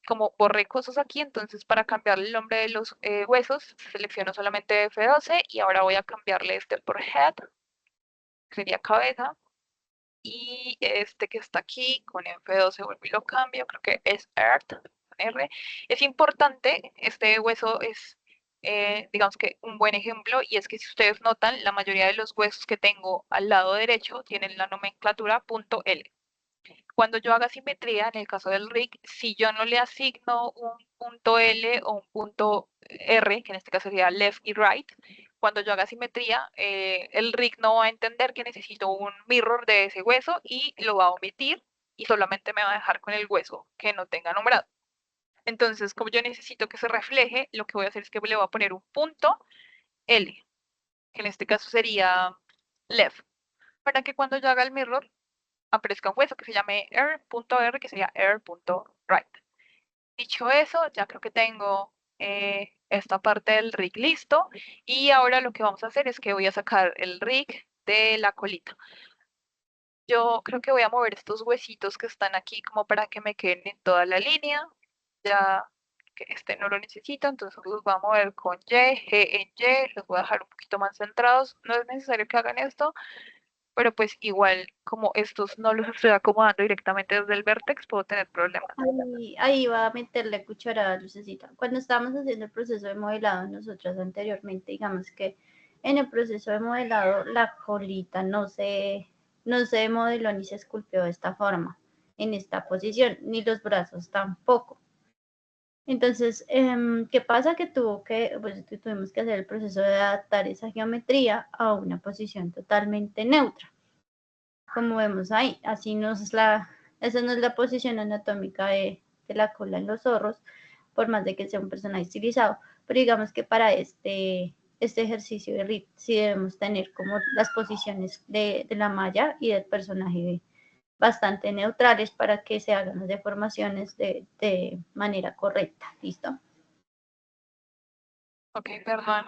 Como borré cosas aquí, entonces para cambiarle el nombre de los huesos, selecciono solamente F12 y ahora voy a cambiarle este por head, que sería cabeza, y este que está aquí con F12 vuelvo y lo cambio, creo que es Earth, con R. Es importante, este hueso es, digamos que un buen ejemplo, y es que si ustedes notan, la mayoría de los huesos que tengo al lado derecho tienen la nomenclatura .L. Cuando yo haga simetría, en el caso del rig, si yo no le asigno un punto L o un punto R, que en este caso sería left y right, cuando yo haga simetría, el rig no va a entender que necesito un mirror de ese hueso y lo va a omitir y solamente me va a dejar con el hueso que no tenga nombrado. Entonces, como yo necesito que se refleje, lo que voy a hacer es que le voy a poner un punto L, que en este caso sería left, para que cuando yo haga el mirror aparezca un hueso que se llame air.r, que sería air.right. Dicho eso, ya creo que tengo esta parte del rig listo. Y ahora lo que vamos a hacer es que voy a sacar el rig de la colita. Yo creo que voy a mover estos huesitos que están aquí como para que me queden en toda la línea. Ya que este no lo necesito, entonces los voy a mover con Y, G en Y, los voy a dejar un poquito más centrados. No es necesario que hagan esto, pero pues igual como estos no los estoy acomodando directamente desde el vértex, puedo tener problemas. Ahí va a meterle cucharada, Lucecita. Cuando estábamos haciendo el proceso de modelado nosotras anteriormente, digamos que en el proceso de modelado la colita no se modeló ni se esculpió de esta forma, en esta posición, ni los brazos tampoco. Entonces, ¿qué pasa? Que tuvimos que hacer el proceso de adaptar esa geometría a una posición totalmente neutra. Como vemos ahí, esa no es la posición anatómica de la cola en los zorros, por más de que sea un personaje estilizado, pero digamos que para este ejercicio de RIT sí debemos tener como las posiciones de la malla y del personaje bastante neutrales para que se hagan las deformaciones de manera correcta. ¿Listo? Ok, perdón.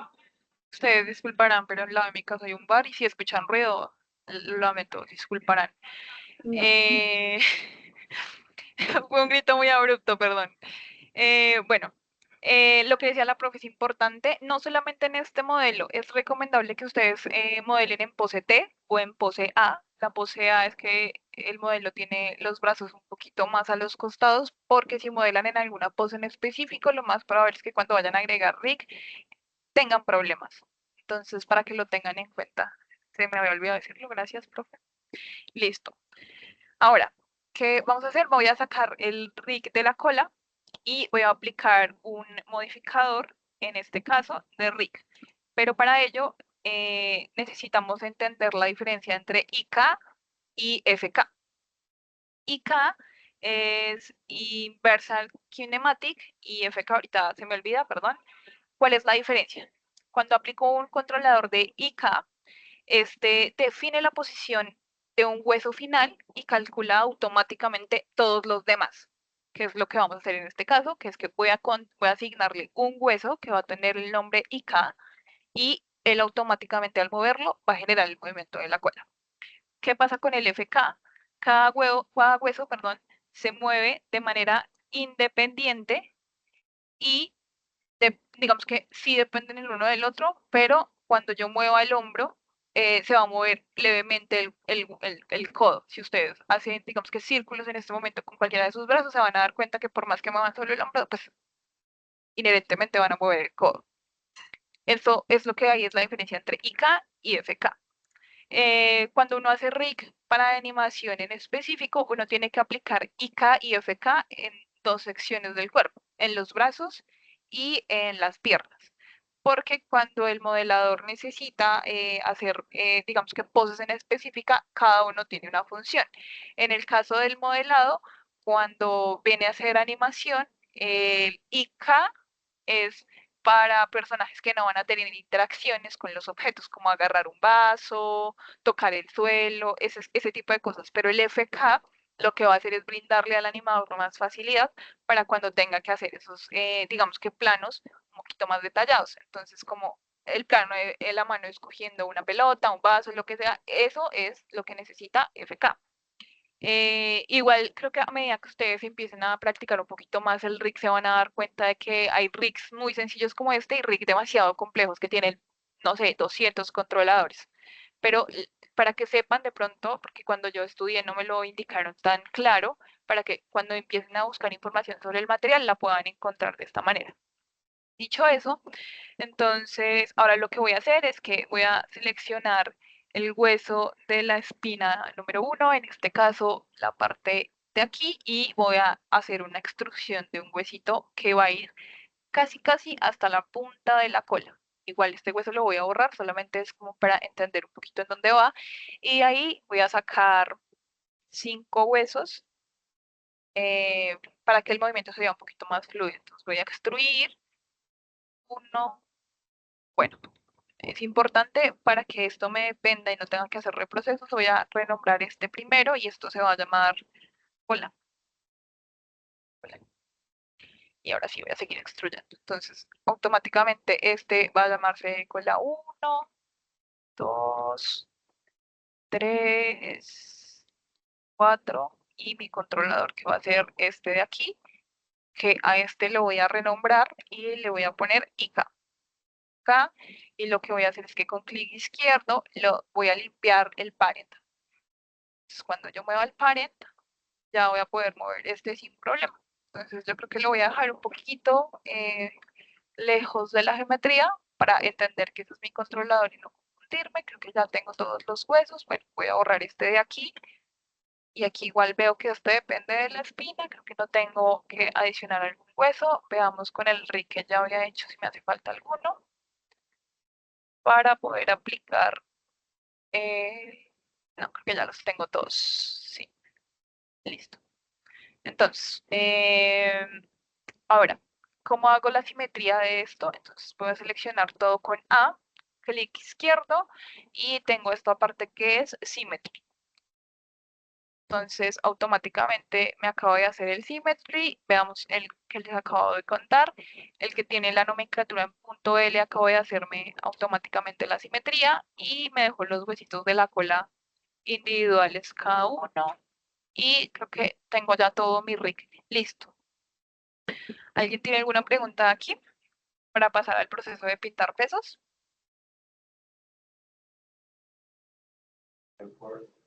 Ustedes disculparán, pero al lado de mi casa hay un bar y si escuchan ruido, lo lamento, disculparán. No. Eh, Fue un grito muy abrupto, perdón. Bueno, lo que decía la profe es importante, no solamente en este modelo, es recomendable que ustedes modelen en pose T o en pose A, La pose A es que el modelo tiene los brazos un poquito más a los costados, porque si modelan en alguna pose en específico, lo más probable es que cuando vayan a agregar rig tengan problemas. Entonces, para que lo tengan en cuenta. Se me había olvidado decirlo, gracias, profe. Listo. Ahora, ¿qué vamos a hacer? Voy a sacar el rig de la cola y voy a aplicar un modificador, en este caso, de rig. Pero para ello necesitamos entender la diferencia entre IK y FK. IK es Inversal Kinematic y FK, ahorita se me olvida, perdón. ¿Cuál es la diferencia? Cuando aplico un controlador de IK, este define la posición de un hueso final y calcula automáticamente todos los demás, que es lo que vamos a hacer en este caso, que es que voy a asignarle un hueso que va a tener el nombre IK y él automáticamente al moverlo va a generar el movimiento de la cola. ¿Qué pasa con el FK? Cada hueso, perdón, se mueve de manera independiente y digamos que sí dependen el uno del otro, pero cuando yo mueva el hombro, se va a mover levemente el codo. Si ustedes hacen, digamos que círculos en este momento con cualquiera de sus brazos, se van a dar cuenta que por más que muevan solo el hombro, pues inherentemente van a mover el codo. Eso es lo que hay, es la diferencia entre IK y FK. Cuando uno hace rig para animación en específico, uno tiene que aplicar IK y FK en dos secciones del cuerpo, en los brazos y en las piernas. Porque cuando el modelador necesita hacer, digamos que poses en específica, cada uno tiene una función. En el caso del modelado, cuando viene a hacer animación, el IK es para personajes que no van a tener interacciones con los objetos, como agarrar un vaso, tocar el suelo, ese tipo de cosas. Pero el FK lo que va a hacer es brindarle al animador más facilidad para cuando tenga que hacer esos, digamos que planos un poquito más detallados. Entonces, como el plano de la mano escogiendo una pelota, un vaso, lo que sea, eso es lo que necesita FK. Igual creo que a medida que ustedes empiecen a practicar un poquito más el rig, se van a dar cuenta de que hay rigs muy sencillos como este y rigs demasiado complejos que tienen, no sé, 200 controladores. Pero para que sepan de pronto, porque cuando yo estudié no me lo indicaron tan claro, para que cuando empiecen a buscar información sobre el material la puedan encontrar de esta manera. Dicho eso, entonces ahora lo que voy a hacer es que voy a seleccionar el hueso de la espina número 1, en este caso la parte de aquí, y voy a hacer una extrusión de un huesito que va a ir casi hasta la punta de la cola. Igual este hueso lo voy a borrar, solamente es como para entender un poquito en dónde va. Y ahí voy a sacar 5 huesos para que el movimiento sea un poquito más fluido. Entonces voy a extruir uno. Bueno, es importante para que esto me dependa y no tenga que hacer reprocesos. Voy a renombrar este primero y esto se va a llamar cola. Y ahora sí voy a seguir extruyendo. Entonces, automáticamente este va a llamarse cola 1, 2, 3, 4 y mi controlador que va a ser este de aquí, que a este lo voy a renombrar y le voy a poner IK. Acá, y lo que voy a hacer es que con clic izquierdo lo voy a limpiar el parent. Entonces, cuando yo mueva el parent, ya voy a poder mover este sin problema. Entonces yo creo que lo voy a dejar un poquito lejos de la geometría para entender que ese es mi controlador y no confundirme. Creo que ya tengo todos los huesos. Bueno, voy a borrar este de aquí. Y aquí igual veo que este depende de la espina. Creo que no tengo que adicionar algún hueso. Veamos con el rig que ya había hecho si me hace falta alguno. Para poder aplicar. No, creo que ya los tengo todos. Sí, listo. Entonces, ahora, ¿cómo hago la simetría de esto? Entonces voy a seleccionar todo con A, clic izquierdo y tengo esta parte que es Symmetry. Entonces automáticamente me acabo de hacer el Symmetry. Veamos el que les acabo de contar. El que tiene la nomenclatura en punto L acabo de hacerme automáticamente la simetría y me dejó los huesitos de la cola individuales cada uno. Y creo que tengo ya todo mi rig listo. ¿Alguien tiene alguna pregunta aquí para pasar al proceso de pintar pesos?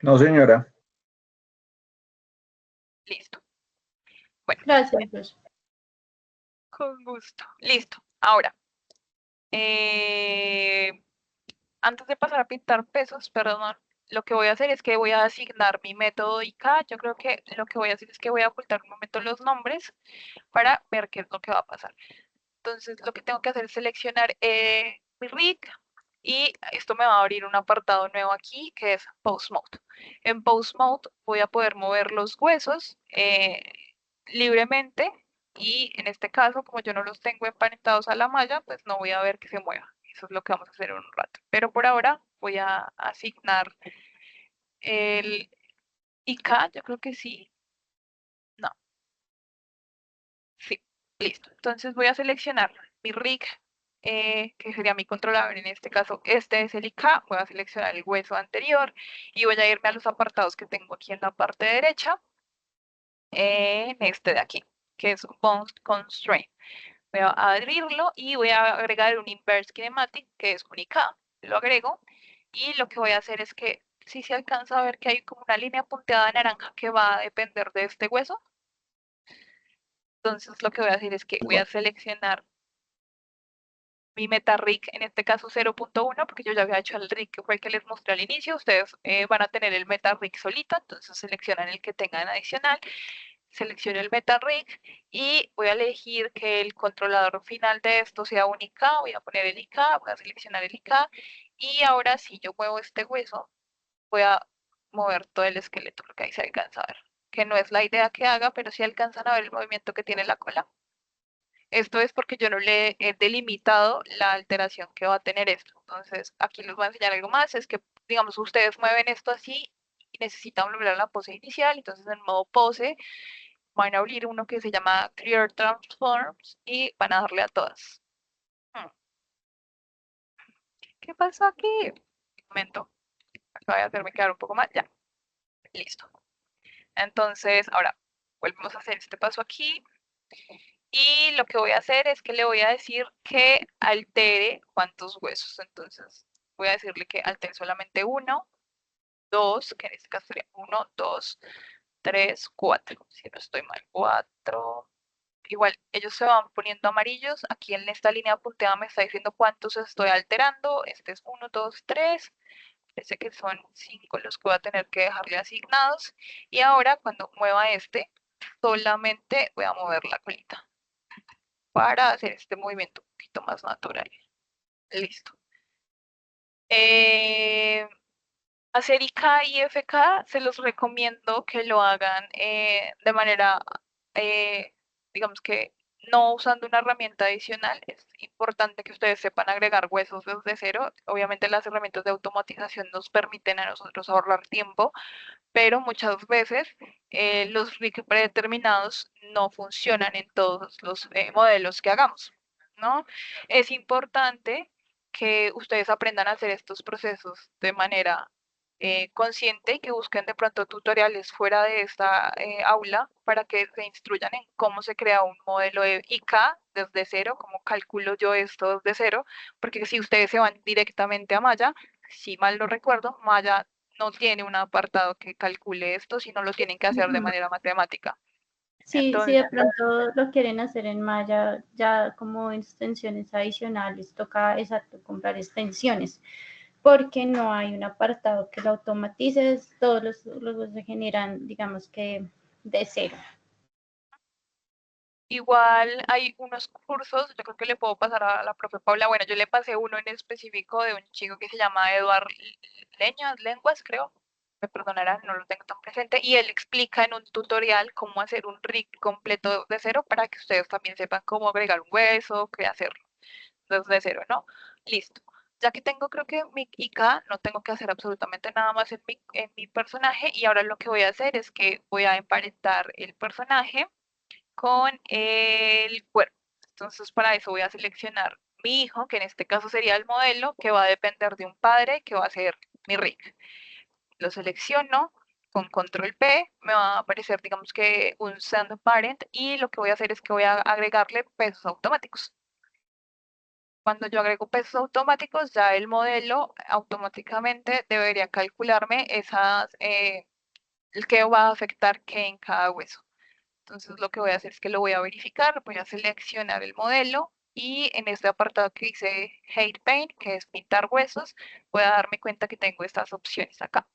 No, señora. Listo. Bueno, Gracias, Luz. con gusto. Listo. Ahora, eh, antes de pasar a pintar pesos, perdón, lo que voy a hacer es que voy a asignar mi método IK. Yo creo que lo que voy a hacer es que voy a ocultar un momento los nombres para ver qué es lo que va a pasar. Entonces, lo que tengo que hacer es seleccionar mi rig y esto me va a abrir un apartado nuevo aquí que es Pose Mode. En Pose Mode voy a poder mover los huesos libremente y en este caso, como yo no los tengo emparentados a la malla, pues no voy a ver que se mueva. Eso es lo que vamos a hacer en un rato. Pero por ahora voy a asignar el IK, yo creo que sí. No, sí, listo. Entonces voy a seleccionar mi rig, que sería mi controlador. En este caso, este es el IK. Voy a seleccionar el hueso anterior y voy a irme a los apartados que tengo aquí en la parte derecha, en este de aquí, que es Bound Constraint. Voy a abrirlo y voy a agregar un Inverse Kinematic, que es un IK. Lo agrego y lo que voy a hacer es que, si se alcanza a ver que hay como una línea punteada naranja que va a depender de este hueso, entonces lo que voy a hacer es que voy a seleccionar mi meta rig, en este caso 0.1, porque yo ya había hecho el rig que fue el que les mostré al inicio. Ustedes van a tener el meta rig solito, entonces seleccionan el que tengan adicional, selecciono el meta rig y voy a elegir que el controlador final de esto sea un IK. Voy a poner el IK, voy a seleccionar el IK y ahora si yo muevo este hueso, voy a mover todo el esqueleto, porque ahí se alcanza a ver, que no es la idea que haga, pero sí alcanzan a ver el movimiento que tiene la cola. Esto es porque yo no le he delimitado la alteración que va a tener esto. Entonces, aquí les voy a enseñar algo más. Es que, digamos, ustedes mueven esto así y necesitan volver a la pose inicial. Entonces, en modo pose, van a abrir uno que se llama Clear Transforms y van a darle a todas. ¿Qué pasó aquí? Un momento. Acabo de hacerme quedar un poco más. Ya, listo. Entonces, ahora volvemos a hacer este paso aquí. Y lo que voy a hacer es que le voy a decir que altere cuántos huesos. Entonces, voy a decirle que altere solamente uno, dos, que en este caso sería uno, dos, tres, cuatro. Si no estoy mal, cuatro. Igual, ellos se van poniendo amarillos. Aquí en esta línea punteada me está diciendo cuántos estoy alterando. Este es uno, dos, tres. Parece que son cinco los que voy a tener que dejarle asignados. Y ahora, cuando mueva este, solamente voy a mover la colita para hacer este movimiento un poquito más natural. Listo. Hacer IK y FK se los recomiendo que lo hagan de manera, eh, digamos que no usando una herramienta adicional. Es importante que ustedes sepan agregar huesos desde cero. Obviamente las herramientas de automatización nos permiten a nosotros ahorrar tiempo, pero muchas veces los RIC predeterminados no funcionan en todos los modelos que hagamos, ¿no? Es importante que ustedes aprendan a hacer estos procesos de manera consciente y que busquen de pronto tutoriales fuera de esta aula para que se instruyan en cómo se crea un modelo de IK desde cero, cómo calculo yo esto desde cero, porque si ustedes se van directamente a Maya, si mal no recuerdo, Maya no tiene un apartado que calcule esto, sino lo tienen que hacer de manera matemática. Sí, si Entonces, de pronto lo quieren hacer en Maya, ya como extensiones adicionales, toca, exacto, comprar extensiones, porque no hay un apartado que lo automatice, todos los se generan, digamos que de cero. igual hay unos cursos, yo creo que le puedo pasar a la profe Paula. Bueno, yo le pasé uno en específico de un chico que se llama Eduard Lenguas, creo. Me perdonarán, no lo tengo tan presente. Y él explica en un tutorial cómo hacer un rig completo de cero para que ustedes también sepan cómo agregar un hueso, qué hacerlo desde cero, ¿no? Listo. Ya que tengo, creo que mi IK, no tengo que hacer absolutamente nada más en mi personaje. Y ahora lo que voy a hacer es que voy a emparentar el personaje con el cuerpo. Entonces, para eso voy a seleccionar mi hijo, que en este caso sería el modelo, que va a depender de un padre, que va a ser mi rig. Lo selecciono con control P, me va a aparecer, digamos que un send parent, y lo que voy a hacer es que voy a agregarle pesos automáticos. cuando yo agrego pesos automáticos, ya el modelo automáticamente debería calcularme esas, el que va a afectar qué en cada hueso. Entonces lo que voy a hacer es que lo voy a verificar, voy a seleccionar el modelo y en este apartado que dice Hate Paint, que es pintar huesos, voy a darme cuenta que tengo estas opciones acá.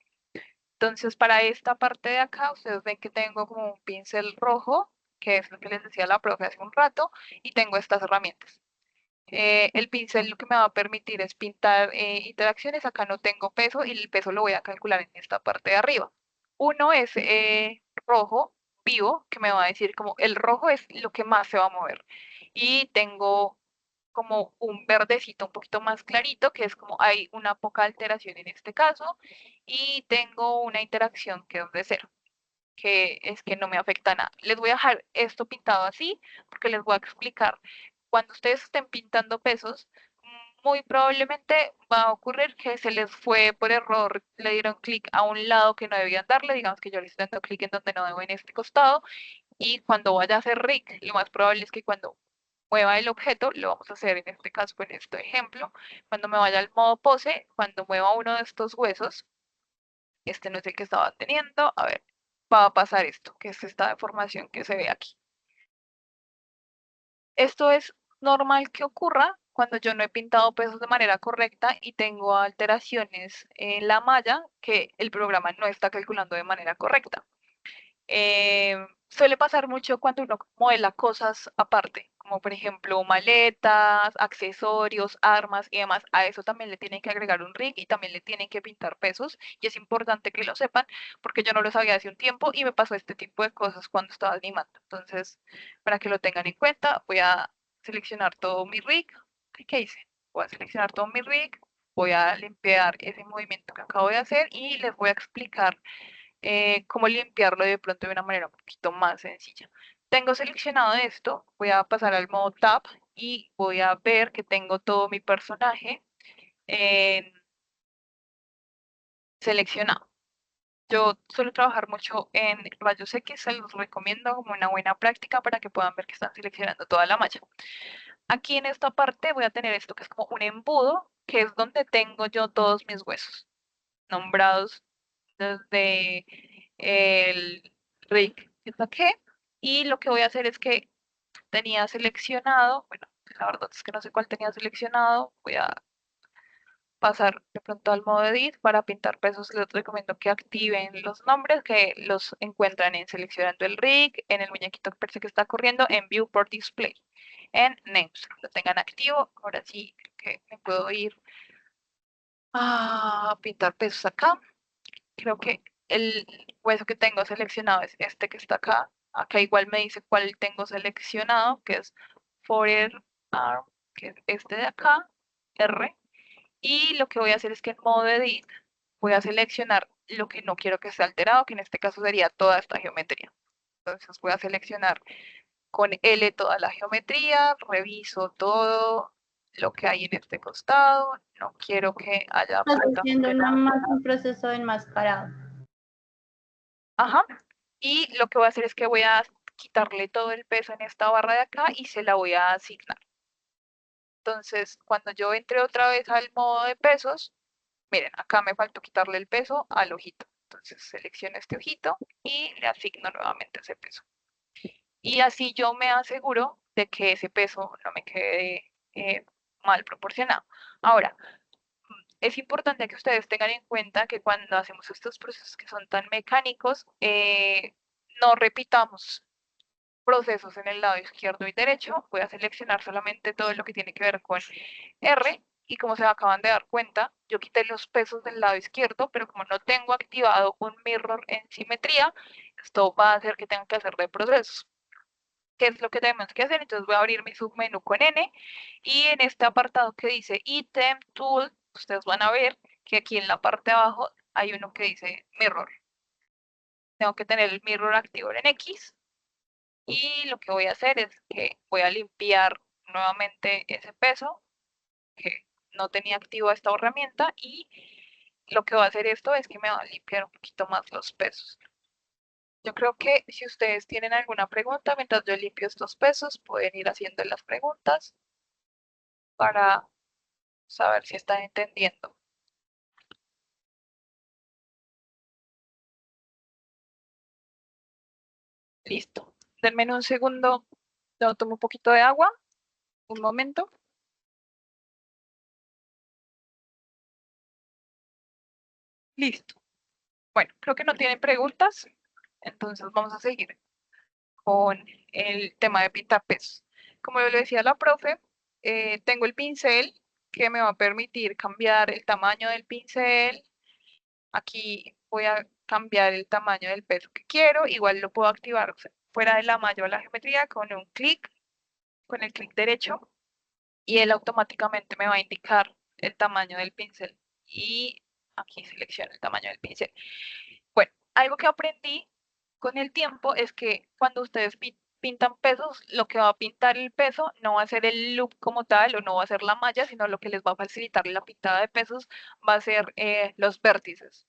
Entonces para esta parte de acá, ustedes ven que tengo como un pincel rojo, que es lo que les decía la profe hace un rato, y tengo estas herramientas. El pincel lo que me va a permitir es pintar interacciones. Acá no tengo peso y el peso lo voy a calcular en esta parte de arriba. Uno es rojo vivo, que me va a decir como el rojo es lo que más se va a mover. Y tengo como un verdecito un poquito más clarito, que es como hay una poca alteración en este caso. Y tengo una interacción que es de cero, que es que no me afecta nada. Les voy a dejar esto pintado así porque les voy a explicar. Cuando ustedes estén pintando pesos, muy probablemente va a ocurrir que se les fue por error, le dieron clic a un lado que no debían darle, digamos que yo le estoy dando clic en donde no debo en este costado, y cuando vaya a hacer rig, lo más probable es que cuando mueva el objeto, lo vamos a hacer en este caso, en este ejemplo, cuando me vaya al modo pose, cuando mueva uno de estos huesos, este no es el que estaba teniendo, a ver, va a pasar esto, que es esta deformación que se ve aquí. Esto es normal que ocurra cuando yo no he pintado pesos de manera correcta y tengo alteraciones en la malla que el programa no está calculando de manera correcta. Suele pasar mucho cuando uno modela cosas aparte, como por ejemplo maletas, accesorios, armas y demás. A eso también le tienen que agregar un rig y también le tienen que pintar pesos. Y es importante que lo sepan porque yo no lo sabía hace un tiempo y me pasó este tipo de cosas cuando estaba animando. Entonces, para que lo tengan en cuenta, voy a seleccionar todo mi rig. ¿Qué hice? Voy a seleccionar todo mi rig. Voy a limpiar ese movimiento que acabo de hacer y les voy a explicar cómo limpiarlo de pronto de una manera un poquito más sencilla. Tengo seleccionado esto, voy a pasar al modo tab y voy a ver que tengo todo mi personaje seleccionado. Yo suelo trabajar mucho en rayos X, se los recomiendo como una buena práctica para que puedan ver que están seleccionando toda la malla. Aquí en esta parte voy a tener esto que es como un embudo, que es donde tengo yo todos mis huesos nombrados desde el rig que saqué. Y lo que voy a hacer es que tenía seleccionado, bueno, la verdad es que no sé cuál tenía seleccionado, voy a pasar de pronto al modo edit para pintar pesos. Les recomiendo que activen los nombres que los encuentran en seleccionando el rig, en el muñequito que parece que está corriendo, en view por display, en names, lo tengan activo. Ahora sí que me puedo ir a pintar pesos acá. Creo que el hueso que tengo seleccionado es este que está acá. Acá igual me dice cuál tengo seleccionado, que es Forearm Arm, que es este de acá, R. Y lo que voy a hacer es que en modo edit voy a seleccionar lo que no quiero que esté alterado, que en este caso sería toda esta geometría. Entonces voy a seleccionar con L toda la geometría, reviso todo lo que hay en este costado, no quiero que haya Estás absolutamente haciendo nada. más un proceso de enmascarado. Ajá. Y lo que voy a hacer es que voy a quitarle todo el peso en esta barra de acá y se la voy a asignar. Entonces, cuando yo entre otra vez al modo de pesos, miren, acá me faltó quitarle el peso al ojito. Entonces selecciono este ojito y le asigno nuevamente ese peso. Y así yo me aseguro de que ese peso no me quede mal proporcionado. Ahora, es importante que ustedes tengan en cuenta que cuando hacemos estos procesos que son tan mecánicos, no repitamos procesos en el lado izquierdo y derecho. Voy a seleccionar solamente todo lo que tiene que ver con R y como se acaban de dar cuenta, yo quité los pesos del lado izquierdo, pero como no tengo activado un mirror en simetría, esto va a hacer que tenga que hacer reprocesos. ¿Qué es lo que tenemos que hacer? Entonces voy a abrir mi submenú con N y en este apartado que dice Item Tool, ustedes van a ver que aquí en la parte de abajo hay uno que dice Mirror. Tengo que tener el mirror activo en X y lo que voy a hacer es que voy a limpiar nuevamente ese peso que no tenía activo esta herramienta y lo que va a hacer esto es que me va a limpiar un poquito más los pesos. Yo creo que si ustedes tienen alguna pregunta mientras yo limpio estos pesos, pueden ir haciendo las preguntas. para saber si están entendiendo. Listo. Denme un segundo. Yo tomo un poquito de agua. Un momento. Listo. Bueno, creo que no tienen preguntas. Entonces vamos a seguir con el tema de pintar pesos. Como yo le decía a la profe, tengo el pincel que me va a permitir cambiar el tamaño del pincel. Aquí voy a cambiar el tamaño del peso que quiero. Igual lo puedo activar fuera de la malla o la geometría con un clic, con el clic derecho, y él automáticamente me va a indicar el tamaño del pincel. Y aquí selecciono el tamaño del pincel. Bueno, algo que aprendí con el tiempo es que cuando ustedes pintan pesos, lo que va a pintar el peso no va a ser el loop como tal o no va a ser la malla, sino lo que les va a facilitar la pintada de pesos va a ser los vértices.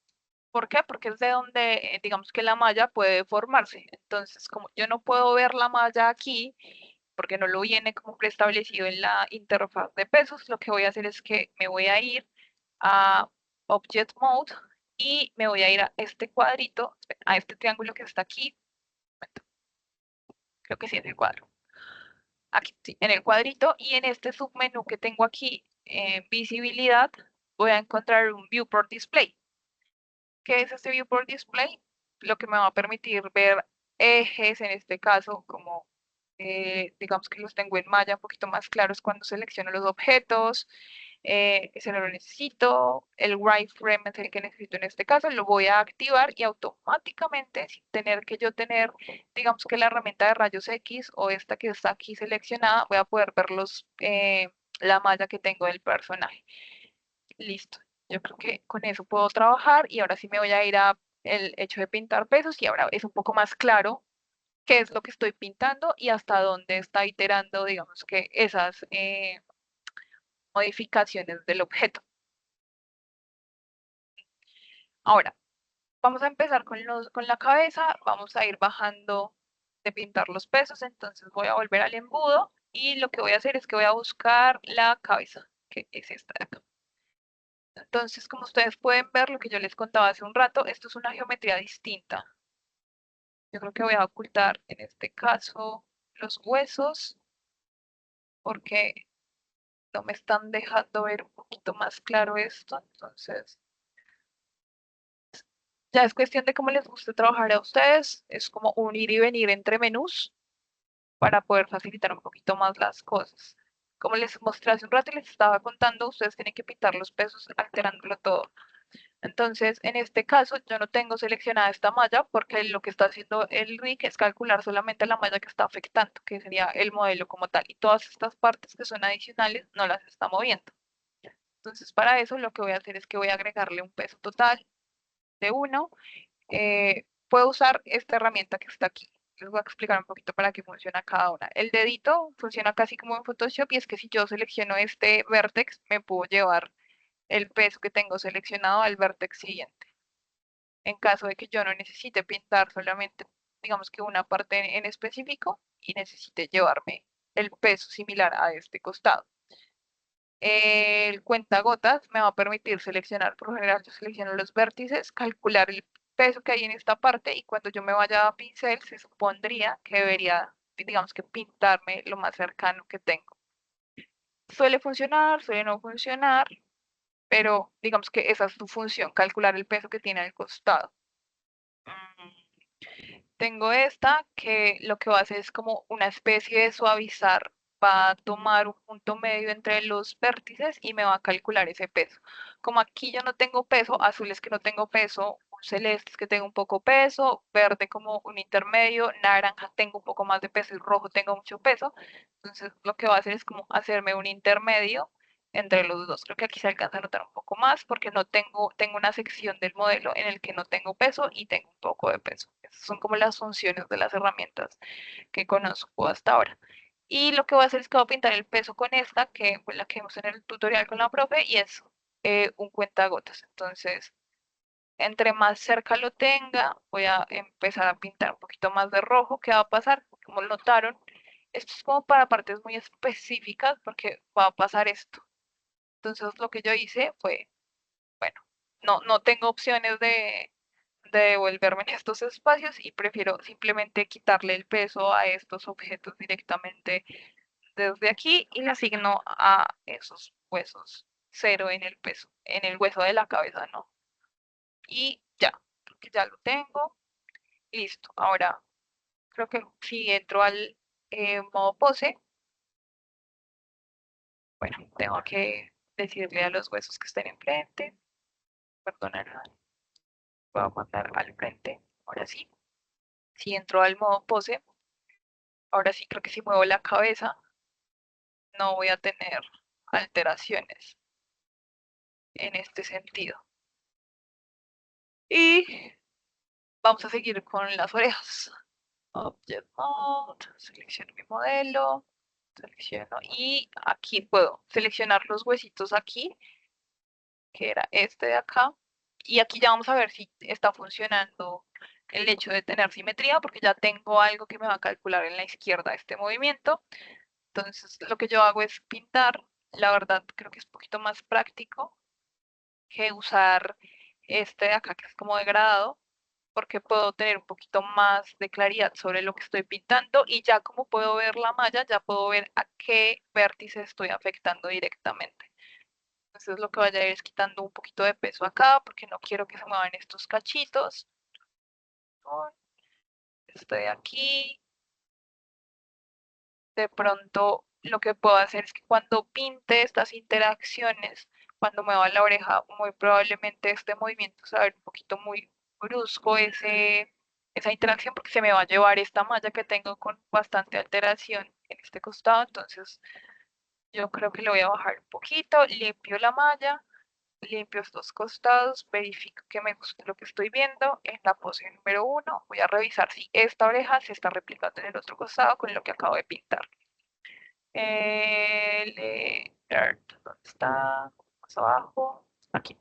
¿Por qué? Porque es de donde, digamos que la malla puede formarse. Entonces, como yo no puedo ver la malla aquí, porque no lo viene como preestablecido en la interfaz de pesos, lo que voy a hacer es que me voy a ir a Object Mode y me voy a ir a este cuadrito, a este triángulo que está aquí. Creo que sí es el cuadro. Aquí, sí, en el cuadrito, y en este submenú que tengo aquí, visibilidad, voy a encontrar un Viewport Display. ¿Qué es este Viewport Display? Lo que me va a permitir ver ejes, en este caso, como digamos que los tengo en malla un poquito más claros cuando selecciono los objetos, ese no lo necesito, el wireframe es el que necesito en este caso, lo voy a activar y automáticamente, sin tener que yo tener, digamos que la herramienta de rayos X o esta que está aquí seleccionada, voy a poder ver la malla que tengo del personaje. Listo. Yo creo que con eso puedo trabajar y ahora sí me voy a ir a el hecho de pintar pesos y ahora es un poco más claro qué es lo que estoy pintando y hasta dónde está iterando, digamos que esas modificaciones del objeto. Ahora, vamos a empezar con la cabeza, vamos a ir bajando de pintar los pesos, entonces voy a volver al embudo y lo que voy a hacer es que voy a buscar la cabeza, que es esta de acá. Entonces, como ustedes pueden ver, lo que yo les contaba hace un rato, esto es una geometría distinta. Yo creo que voy a ocultar en este caso los huesos porque no me están dejando ver un poquito más claro esto. Entonces, ya es cuestión de cómo les guste trabajar a ustedes. Es como un ir y venir entre menús para poder facilitar un poquito más las cosas. Como les mostré hace un rato y les estaba contando, ustedes tienen que pintar los pesos alterándolo todo. Entonces, en este caso, yo no tengo seleccionada esta malla porque lo que está haciendo el rig es calcular solamente la malla que está afectando, que sería el modelo como tal. Y todas estas partes que son adicionales no las está moviendo. Entonces, para eso lo que voy a hacer es que voy a agregarle un peso total de 1. Puedo usar esta herramienta que está aquí. Les voy a explicar un poquito para qué funciona cada una. El dedito funciona casi como en Photoshop y es que si yo selecciono este vertex, me puedo llevar el peso que tengo seleccionado al vertex siguiente. En caso de que yo no necesite pintar solamente, digamos que una parte en específico y necesite llevarme el peso similar a este costado. El cuentagotas me va a permitir seleccionar, por lo general yo selecciono los vértices, calcular el peso que hay en esta parte y cuando yo me vaya a pincel se supondría que debería, digamos que pintarme lo más cercano que tengo. Suele funcionar, suele no funcionar, pero digamos que esa es su función, calcular el peso que tiene al costado. Tengo esta que lo que va a hacer es como una especie de suavizar. Va a tomar un punto medio entre los vértices y me va a calcular ese peso. Como aquí yo no tengo peso, azul es que no tengo peso, celeste es que tengo un poco peso, verde como un intermedio, naranja tengo un poco más de peso y rojo tengo mucho peso. Entonces lo que va a hacer es como hacerme un intermedio entre los dos. Creo que aquí se alcanza a notar un poco más porque no tengo una sección del modelo en el que no tengo peso y tengo un poco de peso. Esas son como las funciones de las herramientas que conozco hasta ahora. Y lo que voy a hacer es que voy a pintar el peso con esta, que fue la que vimos en el tutorial con la profe, y es un cuentagotas. Entonces, entre más cerca lo tenga, voy a empezar a pintar un poquito más de rojo. ¿Qué va a pasar? Como notaron, esto es como para partes muy específicas porque va a pasar esto. Entonces lo que yo hice fue, bueno, no tengo opciones de devolverme en estos espacios y prefiero simplemente quitarle el peso a estos objetos directamente desde aquí y le asigno a esos huesos cero en el peso, en el hueso de la cabeza, ¿no? Y ya, porque ya lo tengo, listo. Ahora, creo que si entro al modo pose, bueno, tengo que decirle a los huesos que estén enfrente, perdonar, voy a mandar al frente, ahora sí. Si entro al modo pose, ahora sí creo que si muevo la cabeza, no voy a tener alteraciones en este sentido. Y vamos a seguir con las orejas. Object Mode, selecciono mi modelo, selecciono y aquí puedo seleccionar los huesitos aquí, que era este de acá, y aquí ya vamos a ver si está funcionando el hecho de tener simetría, porque ya tengo algo que me va a calcular en la izquierda este movimiento. Entonces lo que yo hago es pintar, la verdad creo que es un poquito más práctico que usar este de acá que es como degradado, porque puedo tener un poquito más de claridad sobre lo que estoy pintando y ya como puedo ver la malla, ya puedo ver a qué vértice estoy afectando directamente. Entonces lo que voy a ir es quitando un poquito de peso acá, porque no quiero que se muevan estos cachitos. Este de aquí. De pronto lo que puedo hacer es que cuando pinte estas interacciones, cuando mueva la oreja, muy probablemente este movimiento se va a ver un poquito muy brusco esa interacción porque se me va a llevar esta malla que tengo con bastante alteración en este costado. Entonces yo creo que lo voy a bajar un poquito, limpio la malla, limpio estos costados, verifico que me gusta lo que estoy viendo. En la pose número 1 voy a revisar si esta oreja se está replicando en el otro costado con lo que acabo de pintar. ¿Dónde está? Más abajo. Aquí.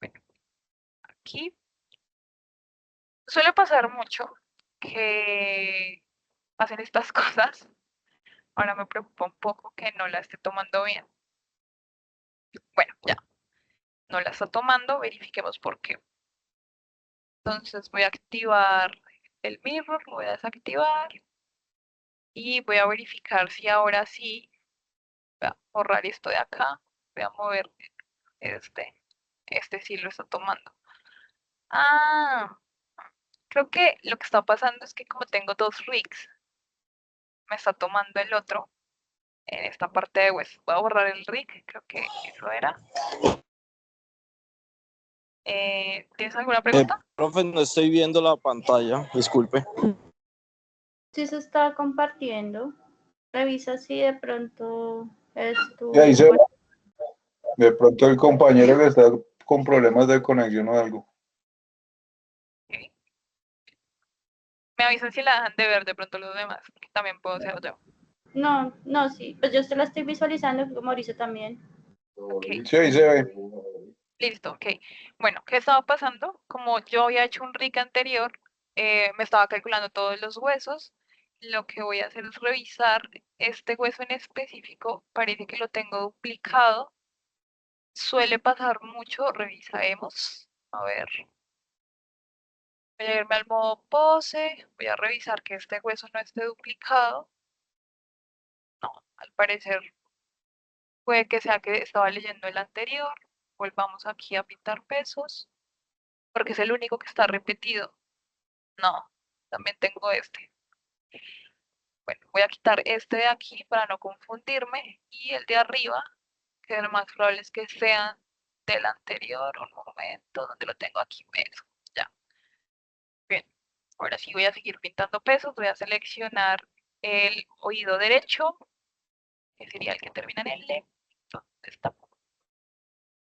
Bueno, aquí. Suele pasar mucho que hacen estas cosas. Ahora me preocupa un poco que no la esté tomando bien. Bueno, ya. No la está tomando. Verifiquemos por qué. Entonces voy a activar el mirror. Lo voy a desactivar. Y voy a verificar si ahora sí. Voy a borrar esto de acá. Voy a mover este. Este sí lo está tomando. Ah, creo que lo que está pasando es que como tengo dos rigs, me está tomando el otro en esta parte de hueso. Voy a borrar el rig, creo que eso era. ¿Tienes alguna pregunta? Profe, no estoy viendo la pantalla, disculpe. Sí se está compartiendo. Revisa si de pronto es tu... Y ahí de pronto el compañero que está con problemas de conexión o algo. Okay. Me avisan si la dejan de ver de pronto los demás, que también puedo ser yo. No, sí. Pues yo se la estoy visualizando, como Mauricio también. Okay. Sí, ahí se ve. Listo, ok. Bueno, ¿qué estaba pasando? Como yo había hecho un rig anterior, me estaba calculando todos los huesos. Lo que voy a hacer es revisar este hueso en específico. Parece que lo tengo duplicado. Suele pasar mucho, revisaremos. A ver, voy a irme al modo pose. Voy a revisar que este hueso no esté duplicado. No, al parecer puede que sea que estaba leyendo el anterior. Volvamos aquí a pintar pesos, porque es el único que está repetido. No, también tengo este. Bueno, voy a quitar este de aquí para no confundirme y el de arriba, que lo más probable es que sea del anterior. Un momento, donde lo tengo aquí, peso. Ya. Bien, ahora sí voy a seguir pintando pesos. Voy a seleccionar el oído derecho, que sería el que termina en L. ¿Dónde está?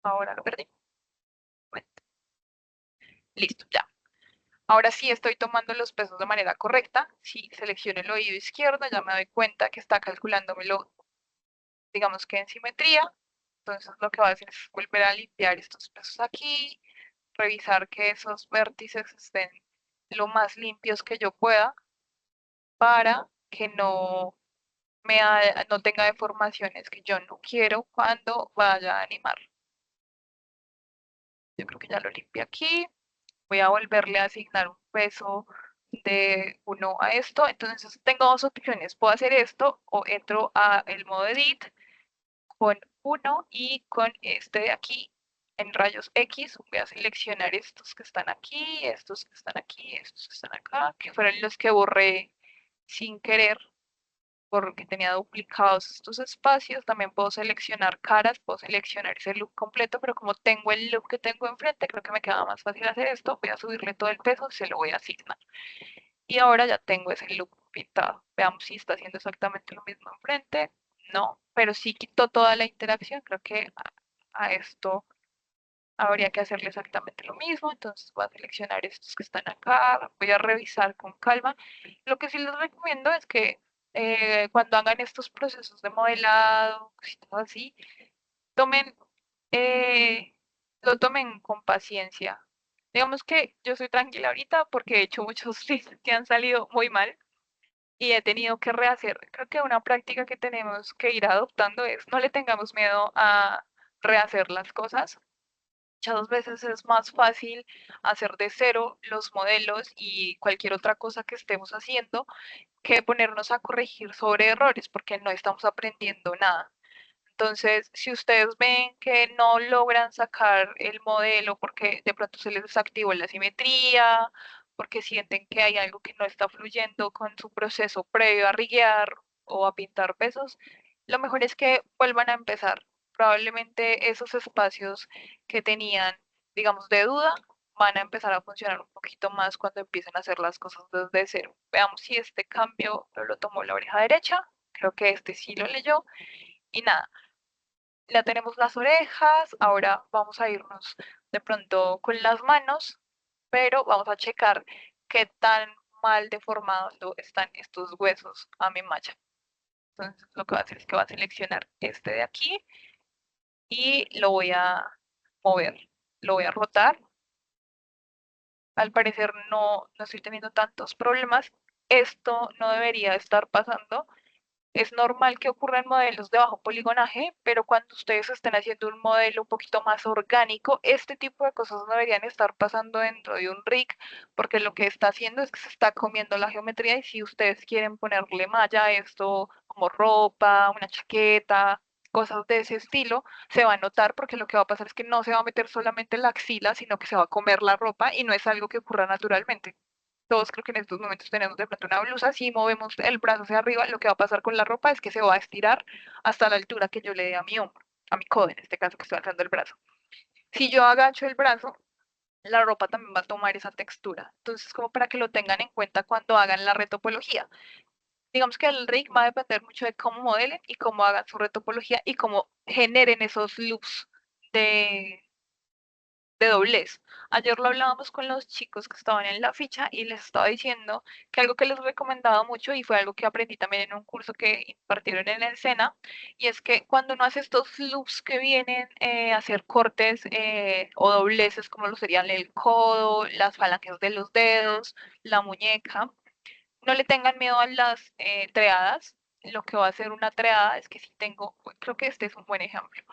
Ahora lo perdí. Bueno, listo, ya. Ahora sí estoy tomando los pesos de manera correcta. Si selecciono el oído izquierdo, ya me doy cuenta que está calculándomelo, digamos que en simetría. Entonces lo que voy a hacer es volver a limpiar estos pesos aquí, revisar que esos vértices estén lo más limpios que yo pueda para que no tenga deformaciones que yo no quiero cuando vaya a animar. Yo creo que ya lo limpié aquí. Voy a volverle a asignar un peso de 1 a esto. Entonces tengo dos opciones. Puedo hacer esto o entro a el modo edit con 1 y con este de aquí en rayos X. Voy a seleccionar estos que están aquí, estos que están aquí, estos que están acá, que fueron los que borré sin querer porque tenía duplicados estos espacios. También puedo seleccionar caras, puedo seleccionar ese look completo, pero como tengo el look que tengo enfrente, creo que me queda más fácil hacer esto. Voy a subirle todo el peso, se lo voy a asignar. Y ahora ya tengo ese look pintado. Veamos si está haciendo exactamente lo mismo enfrente. No, pero sí quitó toda la interacción. Creo que a esto habría que hacerle exactamente lo mismo. Entonces voy a seleccionar estos que están acá, voy a revisar con calma. Lo que sí les recomiendo es que cuando hagan estos procesos de modelado, cositas así, tomen, eh, lo tomen con paciencia. Digamos que yo soy tranquila ahorita porque he hecho muchos lists que han salido muy mal y he tenido que rehacer. Creo que una práctica que tenemos que ir adoptando es no le tengamos miedo a rehacer las cosas. Muchas veces es más fácil hacer de cero los modelos y cualquier otra cosa que estemos haciendo que ponernos a corregir sobre errores porque no estamos aprendiendo nada. Entonces, si ustedes ven que no logran sacar el modelo porque de pronto se les desactivó la simetría, porque sienten que hay algo que no está fluyendo con su proceso previo a riguear o a pintar pesos, lo mejor es que vuelvan a empezar. Probablemente esos espacios que tenían, digamos, de duda, van a empezar a funcionar un poquito más cuando empiecen a hacer las cosas desde cero. Veamos si este cambio lo tomó la oreja derecha. Creo que este sí lo leyó. Y nada, ya tenemos las orejas, ahora vamos a irnos de pronto con las manos, pero vamos a checar qué tan mal deformados están estos huesos a mi malla. Entonces lo que va a hacer es que va a seleccionar este de aquí y lo voy a mover, lo voy a rotar. Al parecer no estoy teniendo tantos problemas. Esto no debería estar pasando. Es normal que ocurra en modelos de bajo poligonaje, pero cuando ustedes estén haciendo un modelo un poquito más orgánico, este tipo de cosas no deberían estar pasando dentro de un rig, porque lo que está haciendo es que se está comiendo la geometría y si ustedes quieren ponerle malla a esto como ropa, una chaqueta, cosas de ese estilo, se va a notar porque lo que va a pasar es que no se va a meter solamente la axila, sino que se va a comer la ropa y no es algo que ocurra naturalmente. Todos creo que en estos momentos tenemos de pronto una blusa, si movemos el brazo hacia arriba, lo que va a pasar con la ropa es que se va a estirar hasta la altura que yo le dé a mi hombro, a mi codo en este caso que estoy alzando el brazo. Si yo agacho el brazo, la ropa también va a tomar esa textura. Entonces, como para que lo tengan en cuenta cuando hagan la retopología. Digamos que el rig va a depender mucho de cómo modelen y cómo hagan su retopología y cómo generen esos loops de, de doblez. Ayer lo hablábamos con los chicos que estaban en la ficha y les estaba diciendo que algo que les recomendaba mucho y fue algo que aprendí también en un curso que impartieron en el SENA, y es que cuando uno hace estos loops que vienen a hacer cortes o dobleces como lo serían el codo, las falanges de los dedos, la muñeca, no le tengan miedo a las treadas. Lo que va a hacer una treada es que si tengo, creo que este es un buen ejemplo.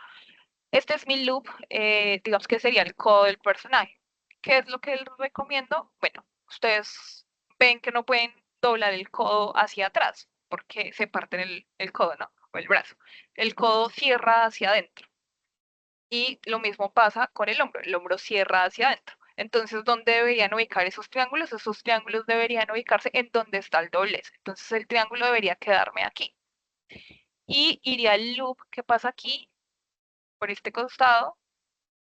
Este es mi loop, digamos que sería el codo del personaje. ¿Qué es lo que les recomiendo? Bueno, ustedes ven que no pueden doblar el codo hacia atrás porque se parten el codo, ¿no? O el brazo. El codo cierra hacia adentro. Y lo mismo pasa con el hombro cierra hacia adentro. Entonces, ¿dónde deberían ubicar esos triángulos? Esos triángulos deberían ubicarse en donde está el doblez. Entonces, el triángulo debería quedarme aquí. Y iría el loop que pasa aquí, por este costado.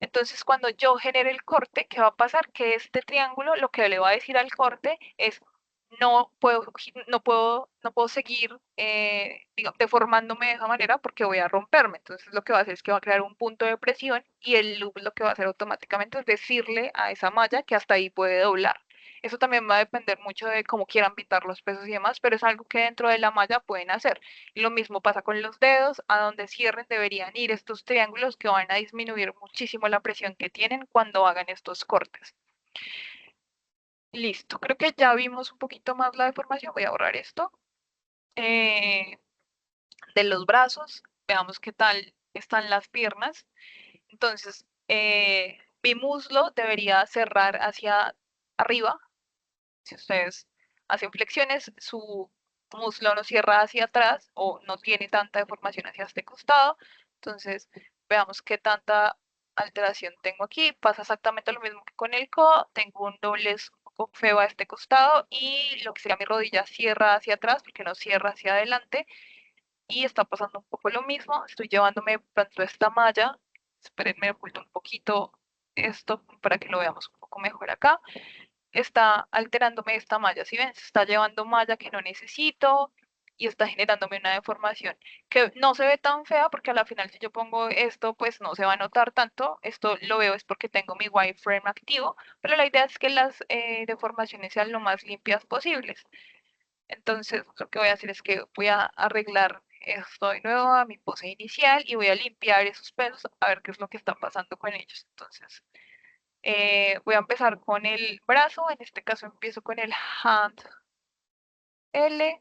Entonces, cuando yo genere el corte, ¿qué va a pasar? Que este triángulo, lo que le va a decir al corte es, no puedo seguir digamos, deformándome de esa manera porque voy a romperme. Entonces, lo que va a hacer es que va a crear un punto de presión y el loop lo que va a hacer automáticamente es decirle a esa malla que hasta ahí puede doblar. Eso también va a depender mucho de cómo quieran pintar los pesos y demás, pero es algo que dentro de la malla pueden hacer. Y lo mismo pasa con los dedos, a donde cierren deberían ir estos triángulos que van a disminuir muchísimo la presión que tienen cuando hagan estos cortes. Listo, creo que ya vimos un poquito más la deformación. Voy a borrar esto. De los brazos, veamos qué tal están las piernas. Entonces, mi muslo debería cerrar hacia arriba. Si ustedes hacen flexiones, su muslo no cierra hacia atrás o no tiene tanta deformación hacia este costado. Entonces, veamos qué tanta alteración tengo aquí. Pasa exactamente lo mismo que con el codo. Tengo un doblez un poco feo a este costado y lo que sería mi rodilla cierra hacia atrás porque no cierra hacia adelante. Y está pasando un poco lo mismo. Estoy llevándome tanto esta malla. Espérenme, oculto un poquito esto para que lo veamos un poco mejor acá. Está alterándome esta malla, ¿sí ven? Se está llevando malla que no necesito y está generándome una deformación que no se ve tan fea porque a la final si yo pongo esto pues no se va a notar tanto. Esto lo veo es porque tengo mi wireframe activo, pero la idea es que las deformaciones sean lo más limpias posibles. Entonces lo que voy a hacer es que voy a arreglar esto de nuevo a mi pose inicial y voy a limpiar esos pelos a ver qué es lo que está pasando con ellos. Entonces voy a empezar con el brazo, en este caso empiezo con el hand L,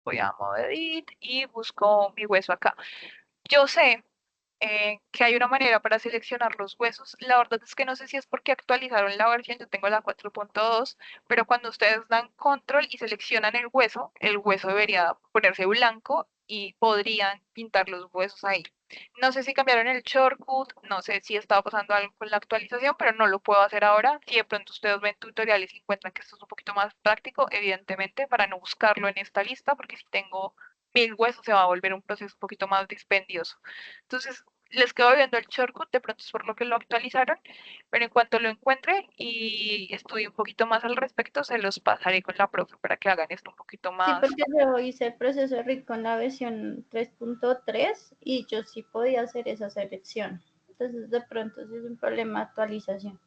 voy a modo edit y busco mi hueso acá. Yo sé que hay una manera para seleccionar los huesos. La verdad es que no sé si es porque actualizaron la versión, yo tengo la 4.2, pero cuando ustedes dan control y seleccionan el hueso debería ponerse blanco y podrían pintar los huesos ahí. No sé si cambiaron el shortcut, no sé si estaba pasando algo con la actualización, pero no lo puedo hacer ahora. Si de pronto ustedes ven tutoriales y encuentran que esto es un poquito más práctico, evidentemente, para no buscarlo en esta lista, porque si tengo 1000 huesos se va a volver un proceso un poquito más dispendioso. Entonces, les quedo viendo el shortcut, de pronto es por lo que lo actualizaron, pero en cuanto lo encuentre y estudie un poquito más al respecto, se los pasaré con la profe para que hagan esto un poquito Sí, más. porque yo hice el proceso de RIC con la versión 3.3 y yo sí podía hacer esa selección. Entonces, de pronto, sí es un problema de actualización.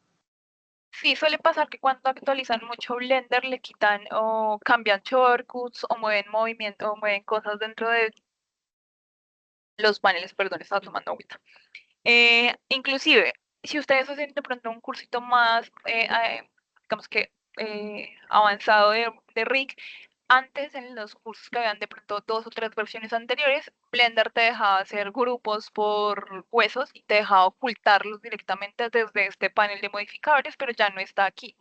Sí, suele pasar que cuando actualizan mucho Blender le quitan o cambian shortcuts o mueven movimiento o mueven cosas dentro de los paneles, perdón, estaba tomando agüita. Inclusive, si ustedes hacen de pronto un cursito más, digamos que avanzado de RIG, antes en los cursos que habían de pronto 2 o 3 versiones anteriores, Blender te dejaba hacer grupos por huesos y te dejaba ocultarlos directamente desde este panel de modificadores, pero ya no está aquí.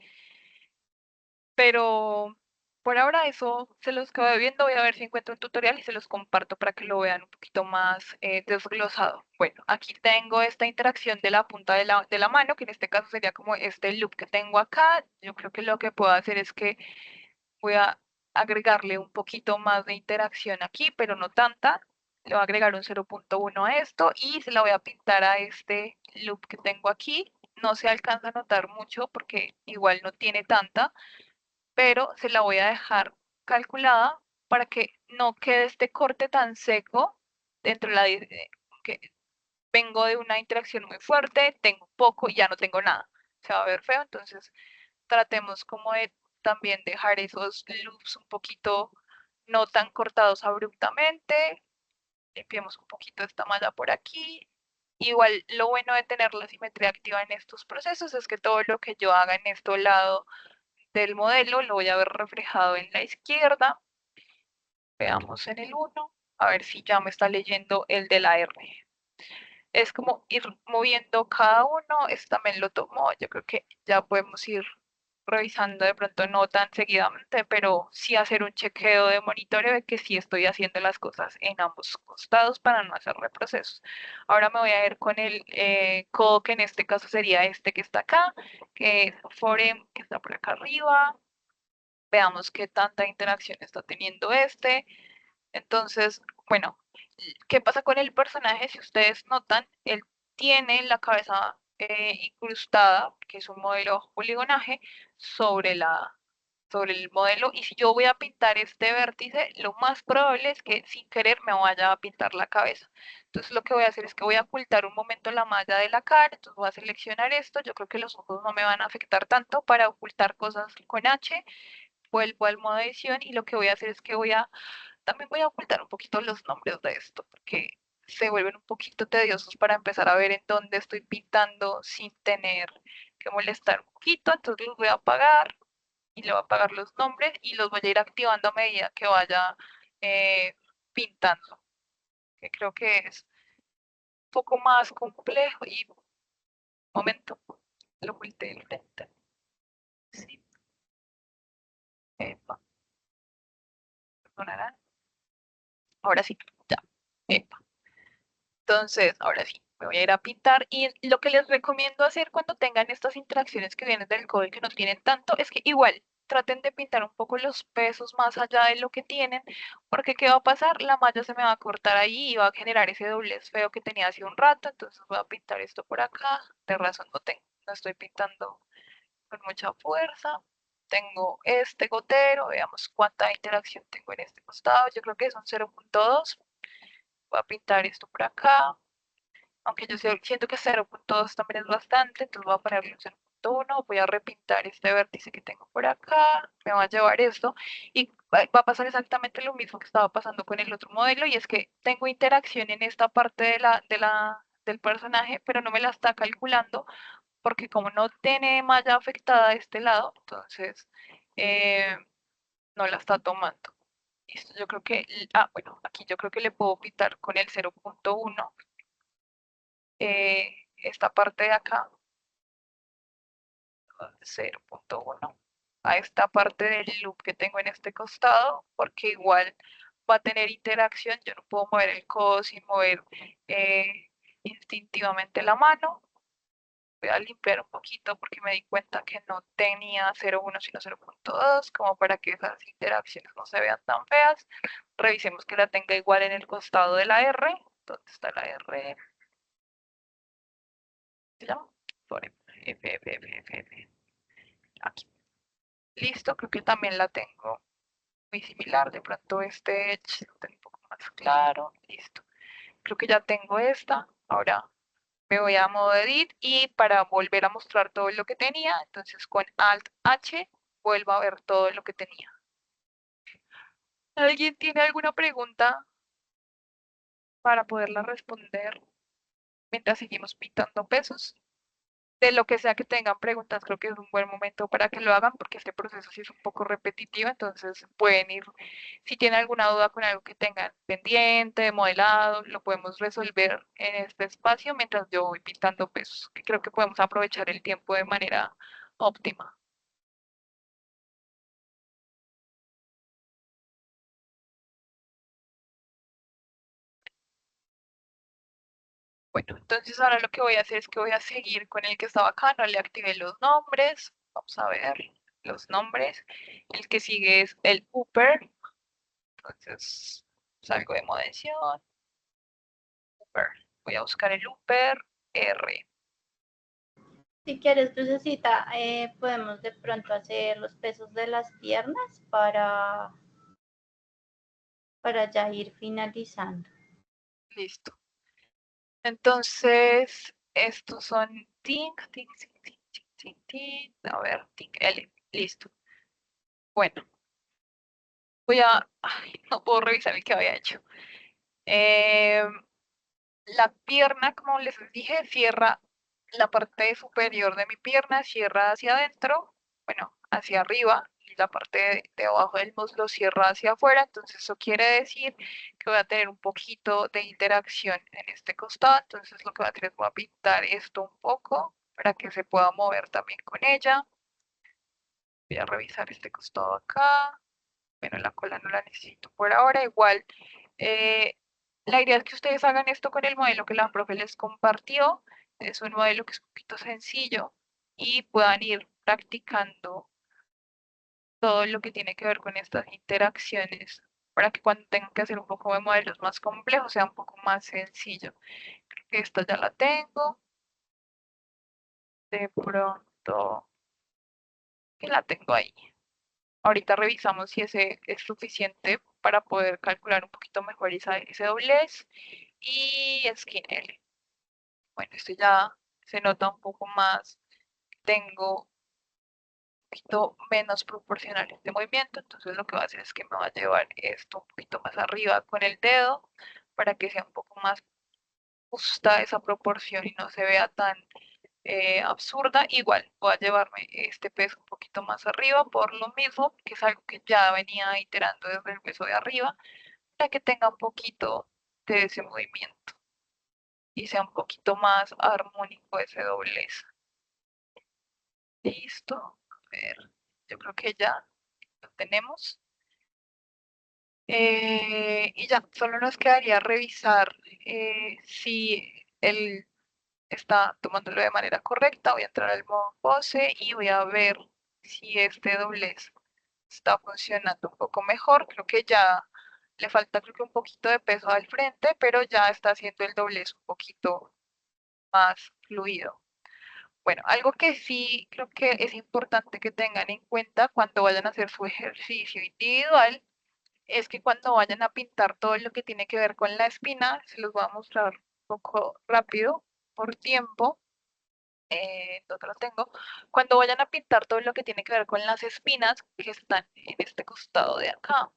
Pero por ahora eso se los quedo viendo, voy a ver si encuentro un tutorial y se los comparto para que lo vean un poquito más desglosado. Bueno, aquí tengo esta interacción de la punta de la mano, que en este caso sería como este loop que tengo acá. Yo creo que lo que puedo hacer es que voy a agregarle un poquito más de interacción aquí, pero no tanta. Le voy a agregar un 0.1 a esto y se la voy a pintar a este loop que tengo aquí. No se alcanza a notar mucho porque igual no tiene tanta, pero se la voy a dejar calculada para que no quede este corte tan seco dentro de que vengo de una interacción muy fuerte, tengo poco y ya no tengo nada. Se va a ver feo, entonces tratemos como de también dejar esos loops un poquito no tan cortados abruptamente. Limpiemos un poquito esta malla por aquí. Igual lo bueno de tener la simetría activa en estos procesos es que todo lo que yo haga en este lado del modelo lo voy a ver reflejado en la izquierda. Veamos en el 1, a ver si ya me está leyendo el de la R. Es como ir moviendo cada uno, este también lo tomó, yo creo que ya podemos ir revisando de pronto no tan seguidamente, pero sí hacer un chequeo de monitoreo de que sí estoy haciendo las cosas en ambos costados para no hacer reprocesos. Ahora me voy a ir con el codo, que en este caso sería este que está acá, que es forem, que está por acá arriba. Veamos qué tanta interacción está teniendo este. Entonces, bueno, ¿qué pasa con el personaje? Si ustedes notan, él tiene la cabeza incrustada, que es un modelo bajo poligonaje, sobre el modelo. Y si yo voy a pintar este vértice, lo más probable es que sin querer me vaya a pintar la cabeza. Entonces lo que voy a hacer es que voy a ocultar un momento la malla de la cara. Entonces voy a seleccionar esto. Yo creo que los ojos no me van a afectar tanto para ocultar cosas con H. Vuelvo al modo edición y lo que voy a hacer es que también voy a ocultar un poquito los nombres de esto, porque se vuelven un poquito tediosos para empezar a ver en dónde estoy pintando sin tener que molestar un poquito. Entonces los voy a apagar. y le voy a apagar los nombres y los voy a ir activando a medida que vaya pintando, que creo que es un poco más complejo y un momento, lo volteé el lente. Sí. Epa. Perdonarán. Ahora sí, ya. Epa. Entonces, ahora sí, me voy a ir a pintar y lo que les recomiendo hacer cuando tengan estas interacciones que vienen del código que no tienen tanto, es que igual traten de pintar un poco los pesos más allá de lo que tienen, porque ¿qué va a pasar? La malla se me va a cortar ahí y va a generar ese doblez feo que tenía hace un rato, entonces voy a pintar esto por acá, de razón no estoy pintando con mucha fuerza. Tengo este gotero, veamos cuánta interacción tengo en este costado, yo creo que son 0.2. Voy a pintar esto por acá, aunque yo siento que 0.2 también es bastante, entonces voy a ponerle un 0.1, voy a repintar este vértice que tengo por acá, me va a llevar esto, y va a pasar exactamente lo mismo que estaba pasando con el otro modelo, y es que tengo interacción en esta parte del personaje, pero no me la está calculando, porque como no tiene malla afectada a este lado, entonces no la está tomando. Listo, yo creo que, bueno, aquí yo creo que le puedo pintar con el 0.1 esta parte de acá, 0.1, a esta parte del loop que tengo en este costado, porque igual va a tener interacción, yo no puedo mover el codo sin mover instintivamente la mano. Voy a limpiar un poquito porque me di cuenta que no tenía 0.1 sino 0.2, como para que esas interacciones no se vean tan feas. Revisemos que la tenga igual en el costado de la R. ¿Dónde está la R? ¿Se llama? Por F. Aquí. Listo, creo que también la tengo muy similar. De pronto este edge lo tengo un poco más claro. Listo. Creo que ya tengo esta. Ahora me voy a modo edit y para volver a mostrar todo lo que tenía, entonces con Alt H vuelvo a ver todo lo que tenía. ¿Alguien tiene alguna pregunta para poderla responder mientras seguimos pintando pesos? De lo que sea que tengan preguntas, creo que es un buen momento para que lo hagan porque este proceso sí es un poco repetitivo, entonces pueden ir, si tienen alguna duda con algo que tengan pendiente, modelado, lo podemos resolver en este espacio mientras yo voy pintando pesos, que creo que podemos aprovechar el tiempo de manera óptima. Bueno, entonces ahora lo que voy a hacer es que voy a seguir con el que estaba acá, no le activé los nombres, vamos a ver los nombres, el que sigue es el upper, entonces salgo de modo edición, upper, voy a buscar el upper R. Si quieres, Lucecita, podemos de pronto hacer los pesos de las piernas para ya ir finalizando. Listo. Entonces, estos son a ver, L, listo. Bueno, no puedo revisar el que había hecho. La pierna, como les dije, cierra la parte superior de mi pierna, cierra hacia adentro, bueno, hacia arriba, y la parte de abajo del muslo cierra hacia afuera, entonces eso quiere decir que voy a tener un poquito de interacción en este costado, entonces lo que voy a hacer es voy a pintar esto un poco para que se pueda mover también con ella. Voy a revisar este costado acá, bueno, la cola no la necesito por ahora, igual la idea es que ustedes hagan esto con el modelo que la profe les compartió. Es un modelo que es un poquito sencillo y puedan ir practicando todo lo que tiene que ver con estas interacciones para que cuando tengan que hacer un poco de modelos más complejos sea un poco más sencillo. Creo que esta ya la tengo. De pronto, que la tengo ahí. Ahorita revisamos si ese es suficiente para poder calcular un poquito mejor ese doblez. Y skin L. Bueno, esto ya se nota un poco más. Tengo un poquito menos proporcional este movimiento, entonces lo que va a hacer es que me va a llevar esto un poquito más arriba con el dedo para que sea un poco más justa esa proporción y no se vea tan absurda. Igual voy a llevarme este peso un poquito más arriba por lo mismo, que es algo que ya venía iterando desde el peso de arriba, para que tenga un poquito de ese movimiento y sea un poquito más armónico ese doblez. Listo. A ver, yo creo que ya lo tenemos. Y ya, solo nos quedaría revisar si él está tomándolo de manera correcta. Voy a entrar al modo pose y voy a ver si este doblez está funcionando un poco mejor. Creo que ya le falta un poquito de peso al frente, pero ya está haciendo el doblez un poquito más fluido. Bueno, algo que sí creo que es importante que tengan en cuenta cuando vayan a hacer su ejercicio individual es que cuando vayan a pintar todo lo que tiene que ver con la espina, se los voy a mostrar un poco rápido por tiempo. ¿Dónde lo tengo? Cuando vayan a pintar todo lo que tiene que ver con las espinas que están en este costado de acá,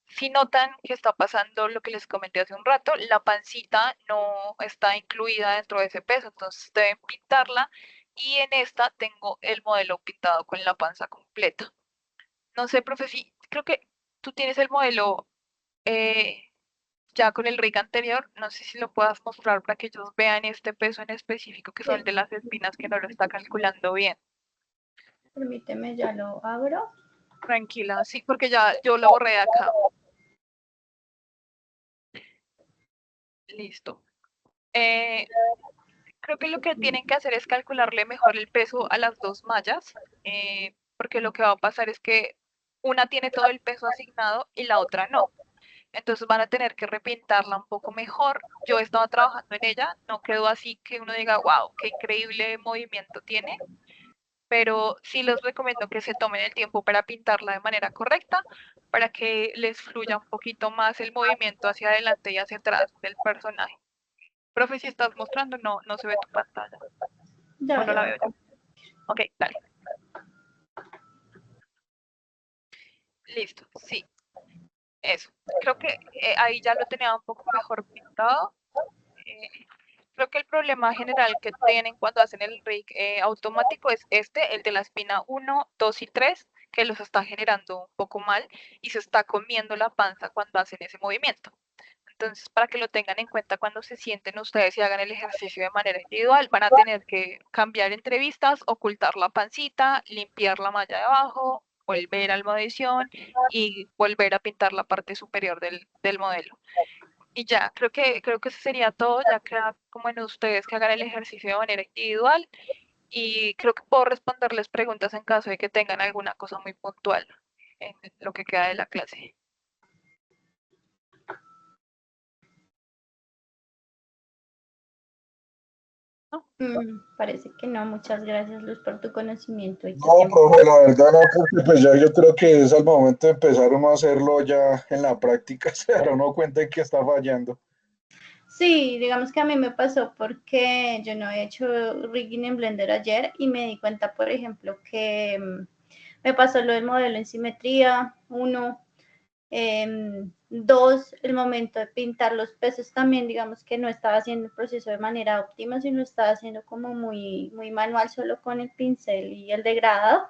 si notan que está pasando lo que les comenté hace un rato, la pancita no está incluida dentro de ese peso, entonces deben pintarla y en esta tengo el modelo pintado con la panza completa. No sé, profe, sí, creo que tú tienes el modelo ya con el rig anterior, no sé si lo puedas mostrar para que ellos vean este peso en específico que son el de las espinas que no lo está calculando bien. Permíteme, ya lo abro. Tranquila, sí, porque ya yo lo borré acá. Listo. Creo que lo que tienen que hacer es calcularle mejor el peso a las dos mallas, porque lo que va a pasar es que una tiene todo el peso asignado y la otra no. Entonces van a tener que repintarla un poco mejor. Yo estaba trabajando en ella, no quedó así que uno diga, wow, qué increíble movimiento tiene, pero sí les recomiendo que se tomen el tiempo para pintarla de manera correcta, para que les fluya un poquito más el movimiento hacia adelante y hacia atrás del personaje. Profe, si estás mostrando, no se ve tu pantalla. Ya, ¿O no ya. la veo yo? Ok, dale. Listo, sí, eso. Creo que ahí ya lo tenía un poco mejor pintado. Creo que el problema general que tienen cuando hacen el rig automático es el de la espina 1, 2 y 3, que los está generando un poco mal y se está comiendo la panza cuando hacen ese movimiento. Entonces, para que lo tengan en cuenta cuando se sienten ustedes y hagan el ejercicio de manera individual, van a tener que cambiar entrevistas, ocultar la pancita, limpiar la malla de abajo, volver al modo edición y volver a pintar la parte superior del modelo. Y ya, creo que eso sería todo, ya queda como en ustedes que hagan el ejercicio de manera individual y creo que puedo responderles preguntas en caso de que tengan alguna cosa muy puntual en lo que queda de la clase. Parece que no. Muchas gracias, Luz, por tu conocimiento y tu No, tiempo. profe, la verdad no, porque pues ya yo creo que es al momento de empezar uno a hacerlo ya en la práctica, se dará uno cuenta de que está fallando. Sí, digamos que a mí me pasó porque yo no había hecho rigging en Blender ayer y me di cuenta, por ejemplo, que me pasó lo del modelo en simetría, 1, 2, el momento de pintar los peces también, digamos que no estaba haciendo el proceso de manera óptima, sino estaba haciendo como muy, muy manual, solo con el pincel y el degradado.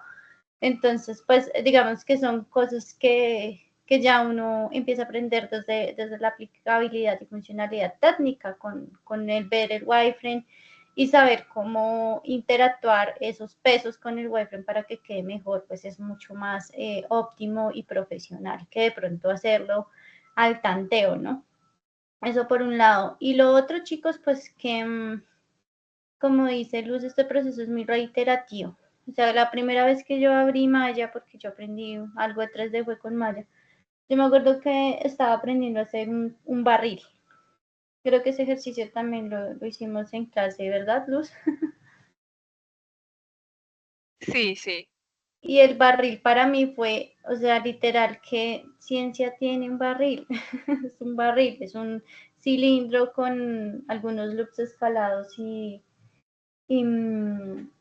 Entonces, pues digamos que son cosas que ya uno empieza a aprender desde la aplicabilidad y funcionalidad técnica con el ver el wireframe y saber cómo interactuar esos pesos con el wireframe para que quede mejor, pues es mucho más óptimo y profesional que de pronto hacerlo al tanteo, ¿no? Eso por un lado. Y lo otro, chicos, pues que, como dice Luz, este proceso es muy reiterativo. O sea, la primera vez que yo abrí Maya, porque yo aprendí algo de 3D fue con Maya, yo me acuerdo que estaba aprendiendo a hacer un barril. Creo que ese ejercicio también lo hicimos en clase, ¿verdad, Luz? Sí, sí. Y el barril para mí fue, o sea, literal, ¿qué ciencia tiene un barril? Es un barril, es un cilindro con algunos loops escalados y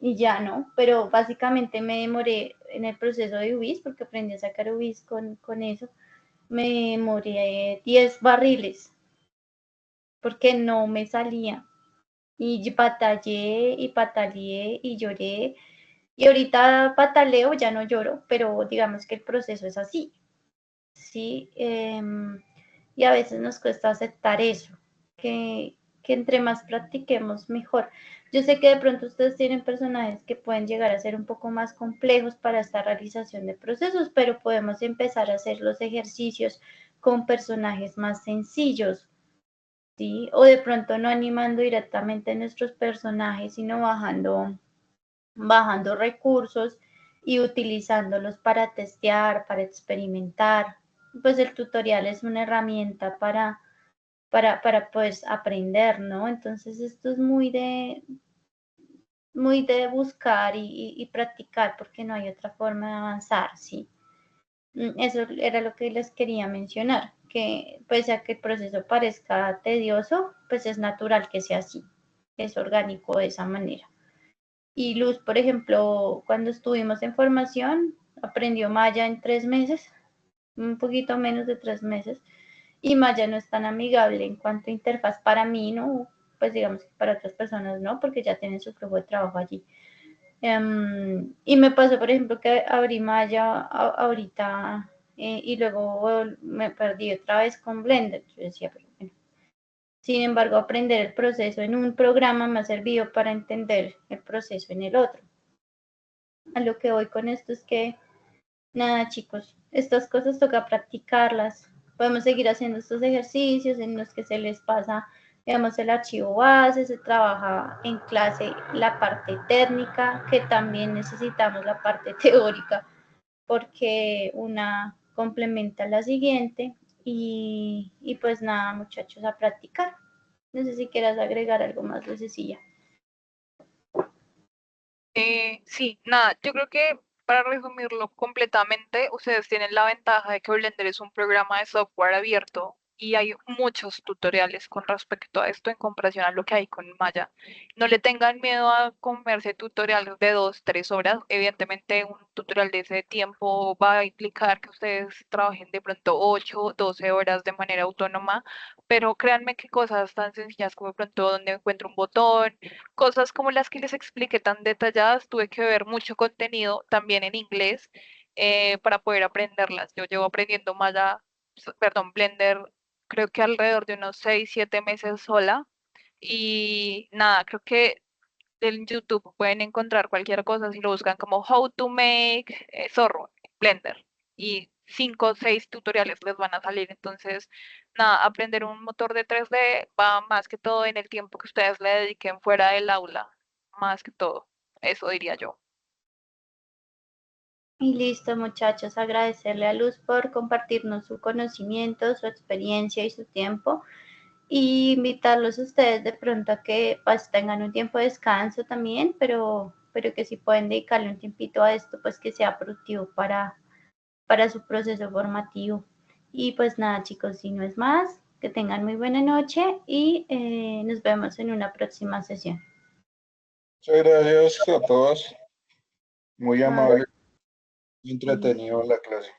ya, ¿no? Pero básicamente me demoré en el proceso de UBIS, porque aprendí a sacar UBIS con eso, me demoré 10 barriles, porque no me salía. y batallé y pataleé y lloré. Y ahorita pataleo, ya no lloro, pero digamos que el proceso es así, ¿sí? Y a veces nos cuesta aceptar eso, que entre más practiquemos, mejor. Yo sé que de pronto ustedes tienen personajes que pueden llegar a ser un poco más complejos para esta realización de procesos, pero podemos empezar a hacer los ejercicios con personajes más sencillos, ¿sí? O de pronto no animando directamente nuestros personajes, sino bajando recursos y utilizándolos para testear, para experimentar. Pues el tutorial es una herramienta para pues aprender, ¿no? Entonces esto es muy de buscar y practicar porque no hay otra forma de avanzar, ¿sí? Eso era lo que les quería mencionar, que pese a que el proceso parezca tedioso, pues es natural que sea así, es orgánico de esa manera. Y Luz, por ejemplo, cuando estuvimos en formación, aprendió Maya en 3 meses, un poquito menos de 3 meses, y Maya no es tan amigable en cuanto a interfaz para mí, ¿no? Pues digamos que para otras personas no, porque ya tienen su flujo de trabajo allí. Y me pasó, por ejemplo, que abrí Maya ahorita y luego me perdí otra vez con Blender. Yo decía, pero bueno. Sin embargo, aprender el proceso en un programa me ha servido para entender el proceso en el otro. A lo que voy con esto es que, nada, chicos, estas cosas toca practicarlas. Podemos seguir haciendo estos ejercicios en los que se les pasa, digamos, el archivo base, se trabaja en clase la parte técnica, que también necesitamos la parte teórica, porque una complementa a la siguiente. Y pues nada, muchachos, a practicar. No sé si quieras agregar algo más, Lucecilla. Sí, nada, yo creo que para resumirlo completamente, ustedes tienen la ventaja de que Blender es un programa de software abierto y hay muchos tutoriales con respecto a esto en comparación a lo que hay con Maya. No le tengan miedo a comerse tutoriales de 2, 3 horas. Evidentemente, un tutorial de ese tiempo va a implicar que ustedes trabajen de pronto 8, 12 horas de manera autónoma, pero créanme que cosas tan sencillas como de pronto donde encuentro un botón, cosas como las que les expliqué tan detalladas, tuve que ver mucho contenido también en inglés para poder aprenderlas. Yo llevo aprendiendo Maya, perdón, Blender, creo que alrededor de unos 6, 7 meses sola. Y nada, creo que en YouTube pueden encontrar cualquier cosa si lo buscan como How to Make Zorro, Blender. Y 5 o 6 tutoriales les van a salir. Entonces, nada, aprender un motor de 3D va más que todo en el tiempo que ustedes le dediquen fuera del aula. Más que todo. Eso diría yo. Y listo, muchachos, agradecerle a Luz por compartirnos su conocimiento, su experiencia y su tiempo. Y invitarlos a ustedes de pronto a que pues tengan un tiempo de descanso también, pero que si pueden dedicarle un tiempito a esto, pues que sea productivo para su proceso formativo. Y pues nada, chicos, si no es más, que tengan muy buena noche y nos vemos en una próxima sesión. Muchas gracias a todos. Muy Vale. amable y entretenido la clase.